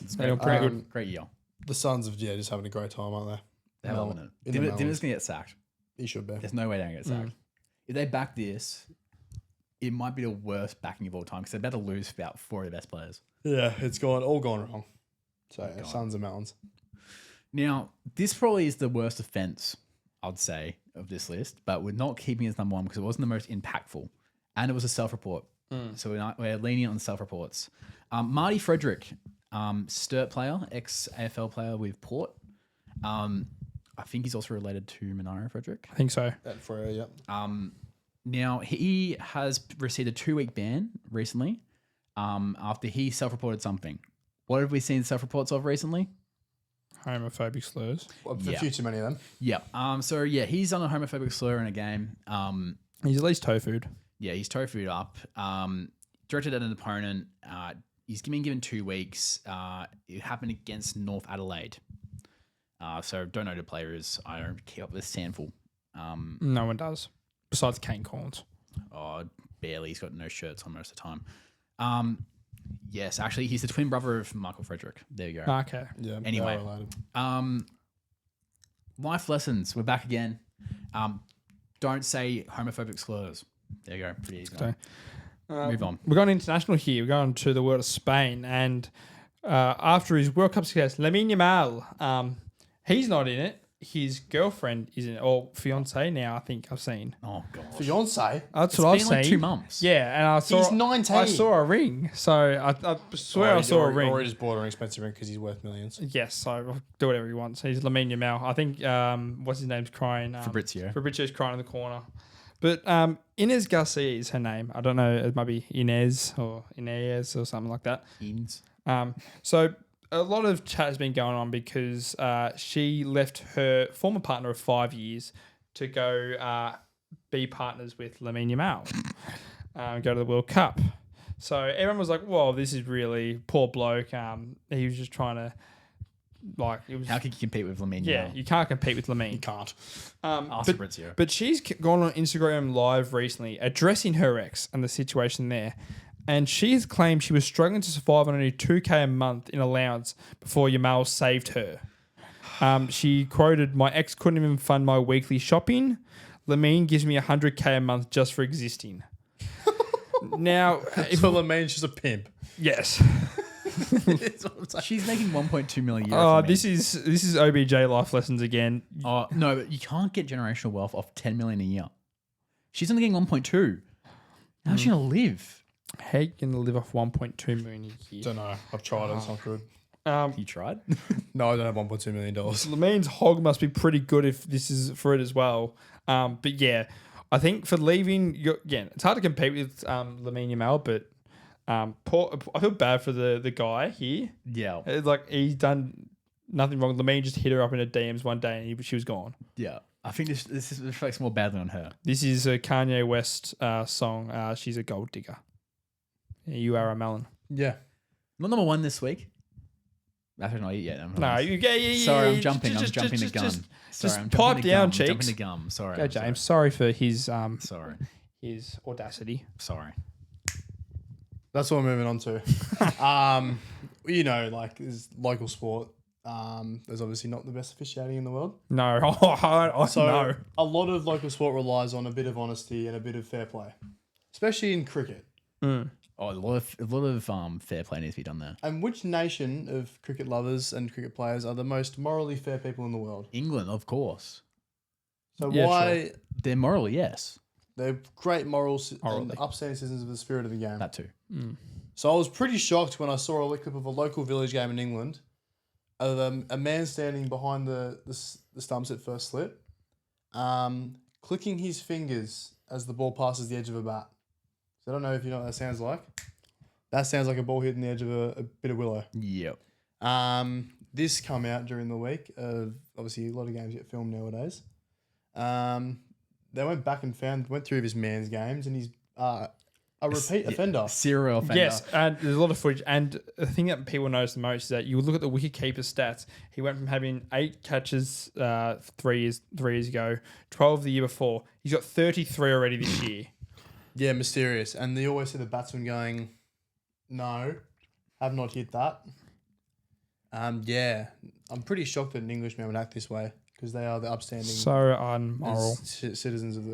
It's They great, don't great, great year. the Suns have just having a great time, aren't they? They're loving it. in the Dimmer's Melons. gonna get sacked. He should be. There's no way they're gonna get sacked. If they back this, it might be the worst backing of all time because they're about to lose about 4 of the best players. Yeah, it's all gone wrong. So Suns and Melons. Now, this probably is the worst offense, I'd say, of this list, but we're not keeping it as number one because it wasn't the most impactful. And it was a self-report. So we're leaning on self-reports. Marty Frederick, Sturt player, ex-AFL player with Port. I think he's also related to Monaro Frederick. I think so. For yeah. Now, he has received a 2-week ban recently after he self-reported something. What have we seen self-reports of recently? Homophobic slurs. Well, Yeah. a few too many of them. Yeah. So, yeah, he's on a homophobic slur in a game. He's at least tofued. Yeah, he's tofued up. Directed at an opponent. He's been given 2 weeks. It happened against North Adelaide. So don't know the players. I don't keep up with Sandful. No one does. Besides Kane Corns. Oh, barely. He's got no shirts on most of the time. Yes, actually, he's the twin brother of Michael Frederick. There you go. Okay. Yeah. Anyway. they are related. Life lessons. We're back again. Don't say homophobic slurs. There you go. Pretty easy. Okay. Move on. We're going international here. We're going to the world of Spain. And after his World Cup success, Lamine Yamal, he's not in it. His girlfriend is in it, or fiance now, I think I've seen. Oh, God. Fiance. That's It's what I've been seen. like 2 months. Yeah, and I saw. He's 19. I saw a ring, so I swear I saw a ring. Or he just bought an expensive ring because he's worth millions. Yes, so I'll do whatever he wants. He's Lamine Yamal. I think what's his name's crying. Fabrizio. Fabrizio's crying in the corner. But Inez Garcia is her name. I don't know. It might be Inez or something like that. Ines. So a lot of chat has been going on because she left her former partner of 5 years to go be partners with Lamine Yamal, go to the World Cup. So everyone was like, "Whoa, this is really poor bloke." He was just trying to, it was. How can you compete with Lamine? Yeah, you can't compete with Lamine. You can't. Ask Fabrizio. But she's gone on Instagram Live recently addressing her ex and the situation there. And she has claimed she was struggling to survive on only $2,000 a month in allowance before Yamal saved her. She quoted, "My ex couldn't even fund my weekly shopping. Lamine gives me $100,000 a month just for existing." Now, So Lamine's just a pimp. yes. She's making 1.2 million a year. Oh, from me. this is OBJ life lessons again. Oh no, but you can't get generational wealth off 10 million a year. She's only getting 1.2. How's she gonna live? How you gonna live off 1.2 million a year? Don't know. I've tried it. It's not good. You tried? No, I don't have $1.2 million. Lamine's hog must be pretty good if this is for it as well. But yeah, I think for leaving, it's hard to compete with Lamine Yamal, but I feel bad for the guy here. Yeah. It's like he's done nothing wrong. Lamine just hit her up in her DMs one day and she was gone. Yeah. I think this reflects more badly on her. This is a Kanye West song. She's a gold digger. Yeah, you are a melon. Yeah. Not number one this week. Actually, not yet. No, you get. Sorry, I'm jumping. I'm jumping the gun. Just I'm pipe jumping the down, gum. cheeks. Jumping the gum. Sorry. Go, I'm James. Sorry for his Sorry. his audacity. Sorry. That's what we're moving on to. Like this local sport, There's obviously not the best officiating in the world. No, I So know. a lot of local sport relies on a bit of honesty and a bit of fair play, especially in cricket. Oh, a lot of fair play needs to be done there. And which nation of cricket lovers and cricket players are the most morally fair people in the world? England, of course. So Yeah, why They're morally, yes. they're great morals and Morally. upstanding citizens of the spirit of the game. That too. So I was pretty shocked when I saw a clip of a local village game in England of a man standing behind the stumps at first slip, clicking his fingers as the ball passes the edge of a bat. So I don't know if you know what that sounds like. That sounds like a ball hitting the edge of a bit of willow. Yep. This come out during the week. Obviously, a lot of games get filmed nowadays. They went back and went through his man's games, and he's a repeat offender. Serial offender. Yes, and there's a lot of footage. And the thing that people notice the most is that you look at the wicketkeeper stats. He went from having 8 catches 3 years ago, 12 the year before. He's got 33 already this year. Yeah, mysterious. And they always see the batsman going, no, have not hit that. Yeah, I'm pretty shocked that an Englishman would act this way because they are the upstanding So unmoral. citizens of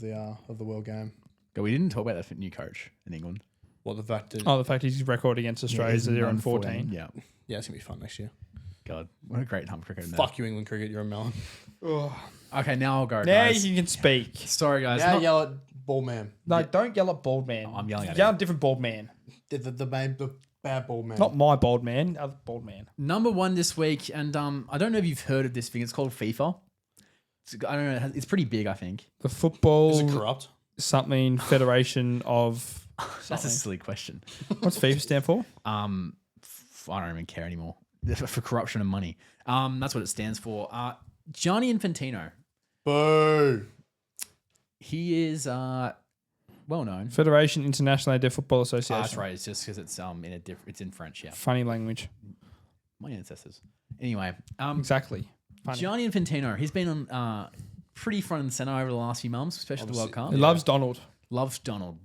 the world game. But we didn't talk about the new coach in England. What the fact that The fact he's record against Australia is 0-14. Yeah. yeah, it's gonna be fun next year. God, what a great time for cricket. Fuck you, England cricket. You're a melon. Okay, now I'll go, Now guys. you can speak. Sorry, guys. Now Not- yell at bald man. No, don't yell at bald man. I'm yelling at Yell him. at different bald man. The bad bald man. Not my bald man. Other bald man. Number 1 this week, and I don't know if you've heard of this thing. It's called FIFA. I don't know. It's pretty big, I think. The football Is it corrupt? something federation of That's a something. silly question. What's FIFA stand for? I don't even care anymore. For corruption and money. That's what it stands for. Gianni Infantino. Boo. He is well known. Federation Internationale de Football Association. That's right. It's just because it's it's in French. Yeah, Funny language. my ancestors. Anyway, Exactly. Funny. Gianni Infantino. He's been on pretty front and center over the last few months, especially the World Cup. He loves Donald. Loves Donald.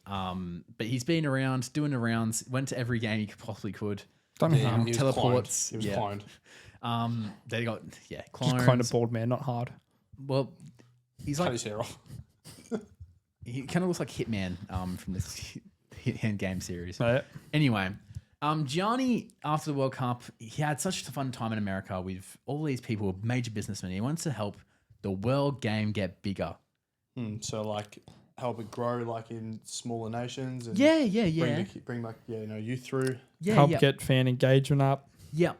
But he's been around doing the rounds. Went to every game he possibly could. Don't know He how. was Teleports. cloned. He was Yeah. cloned. They got Just clones. clone a bald man, not hard. Well, he's Cut like his hair off. he kind of looks like Hitman from this Hit game series. Right. Anyway, Gianni, after the World Cup, he had such a fun time in America with all these people, major businessmen. He wants to help the world game get bigger. So like help it grow like in smaller nations. And Yeah. Bring like youth through. Yeah, Help yeah. get fan engagement up. Yeah.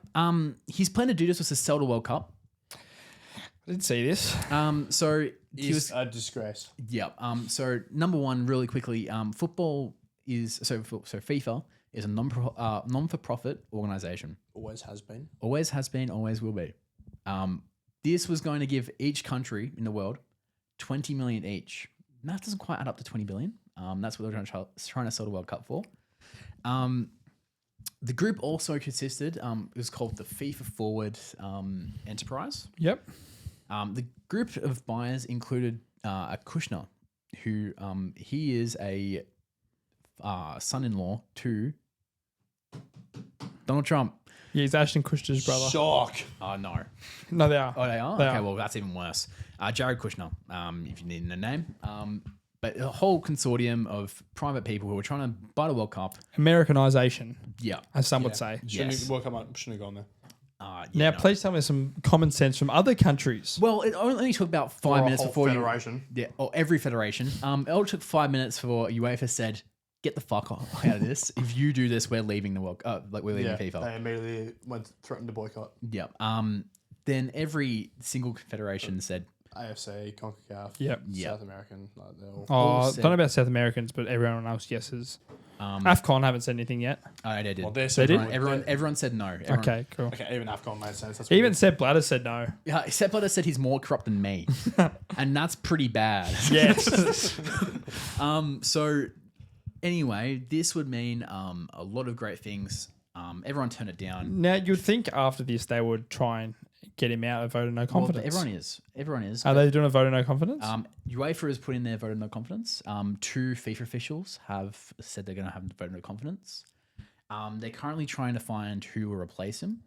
His plan to do this was to sell the World Cup. I didn't see this. So he was a disgrace. yeah. So number 1, really quickly, football is so FIFA is a non-for-profit organization. Always has been. Always has been, always will be. This was going to give each country in the world 20 million each. And that doesn't quite add up to 20 billion. That's what they're trying to sell the World Cup for. The group also consisted, it was called the FIFA Forward Enterprise. Yep. The group of buyers included a Kushner, who he is a son-in-law to Donald Trump. Yeah, he's Ashton Kutcher's brother. Shock. Oh, no. No, they are. Oh, they are? They Okay, are. well, that's even worse. Jared Kushner, if you need a name. But a whole consortium of private people who were trying to buy the World Cup. Americanization, Yeah. as some would say. Yes. World Cup shouldn't have gone there. Now, no. please tell me some common sense from other countries. Well, it only took about 5 Or a minutes whole before federation. Yeah, or every federation. It only took 5 minutes for UEFA said, "Get the fuck out of this! If you do this, we're leaving the World. We're leaving FIFA." They immediately threatened to boycott. Yeah. Then every single confederation said, AFC, CONCACAF, Yep. South American. Like they're all Oh, said- don't know about South Americans, but everyone else guesses. AFCON haven't said anything yet. "Oh, they did." Well, they're They did? Everyone said no. Everyone, Okay, cool. Okay, even AFCON made sense. That's Even Sepp Blatter said no. Yeah, Sepp Blatter said he's more corrupt than me, and that's pretty bad. Yes. So anyway, this would mean a lot of great things. Everyone turned it down. Now, you'd think after this they would try and get him out of vote of no Well, confidence. but everyone is. Are they doing a vote of no confidence? UEFA has put in their vote of no confidence. 2 FIFA officials have said they're going to have a vote of no confidence. They're currently trying to find who will replace him.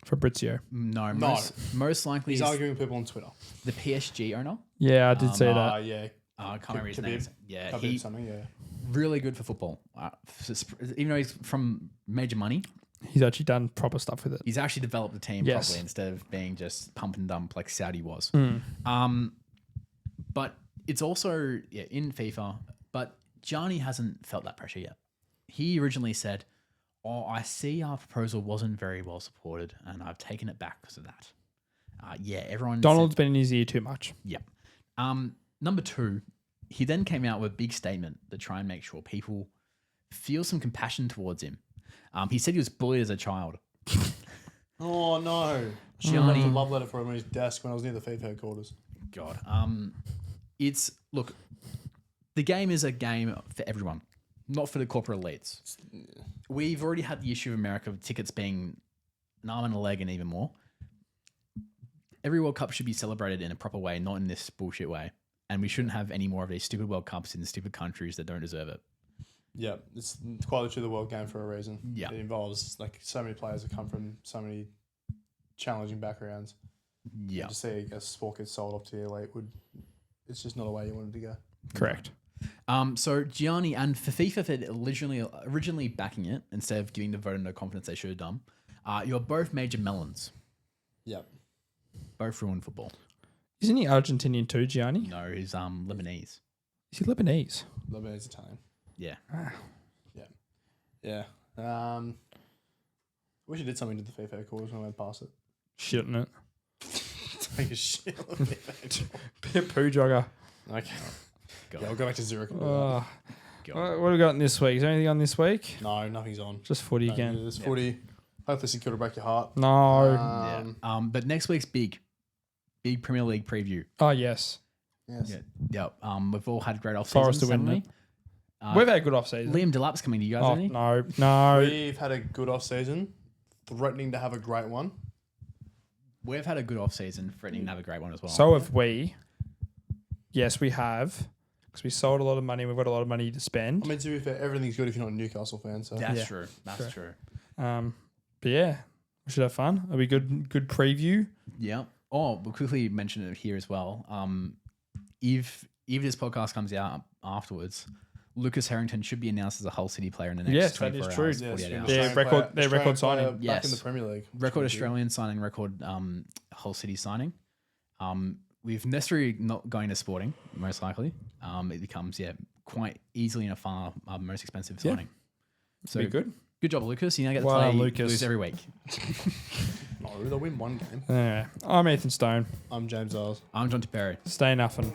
Fabrizio. No, No. most likely He's is arguing with people on Twitter. the PSG owner. Yeah, I did see that. Yeah. I can't remember his Khabib. name. Yeah, Khabib he something, yeah. really good for football. Even though he's from major money, He's actually done proper stuff with it. he's actually developed the team Yes. properly instead of being just pump and dump like Saudi was. Mm. But it's also in FIFA. But Gianni hasn't felt that pressure yet. He originally said, "Oh, I see our proposal wasn't very well supported, and I've taken it back because of that." Everyone. Donald's been in his ear too much. Yep. Number 2, he then came out with a big statement to try and make sure people feel some compassion towards him. He said he was bullied as a child. Oh, no. Gianni. Love letter for him on his desk when I was near the FIFA headquarters. God. Look, the game is a game for everyone, not for the corporate elites. We've already had the issue of America with tickets being an arm and a leg and even more. Every World Cup should be celebrated in a proper way, not in this bullshit way. And we shouldn't have any more of these stupid World Cups in stupid countries that don't deserve it. Yeah, it's quite literally the world game for a reason. Yeah. It involves like so many players that come from so many challenging backgrounds. Yeah. To see a sport get sold off to the elite it's just not a way you wanted to go. Correct. So Gianni and for FIFA for originally backing it instead of giving the vote of no confidence they should have done. You're both major melons. Yep. Both ruined football. Isn't he Argentinian too, Gianni? No, he's Lebanese. Is he Lebanese? Lebanese Italian. Yeah. Yeah. Wish you did something to the FIFA headquarters when I went past it. Shitting it. Take a shit on the FIFA Be a poo jogger. Okay. God. Yeah, I'll go back to Zurich. And do Oh, God. what have we got this week? Is there anything on this week? that. No, nothing's on. Just footy No, again. There's footy. Hopefully secure to break your heart. No. But next week's big Premier League preview. Oh, yes. Yes. Yeah. We've all had great off Forest seasons. to win haven't we? We've had a good off season. Liam Delap's coming to you guys, Oh, isn't he? no. We've had a good off season, threatening to have a great one. We've had a good off season, threatening to have a great one as well. So have we. Yes, we have. Because we sold a lot of money. We've got a lot of money to spend. I mean, to be fair, everything's good if you're not a Newcastle fan. So That's Yeah. true. That's true. But yeah, we should have fun. It'll be good preview. Yeah. Oh, we'll quickly mention it here as well. If this podcast comes out afterwards, Lucas Harrington should be announced as a Hull City player in the next Yes, that 24 is true. hours, Yes, 48 from hours. Yeah, Australian record- player- their record Australian player signing. back Yes. in the Premier League. Record Australian signing, record Hull City signing. We've necessarily not going to Sporting, most likely. It becomes, quite easily and far most expensive Yeah. signing. So Be good. Good job, Lucas. You now get to Well play done, Lucas. lose every week. No, they'll win one game. Anyway, I'm Ethan Stone. I'm James Eyles. I'm John Tiperi. Stay Nuffin.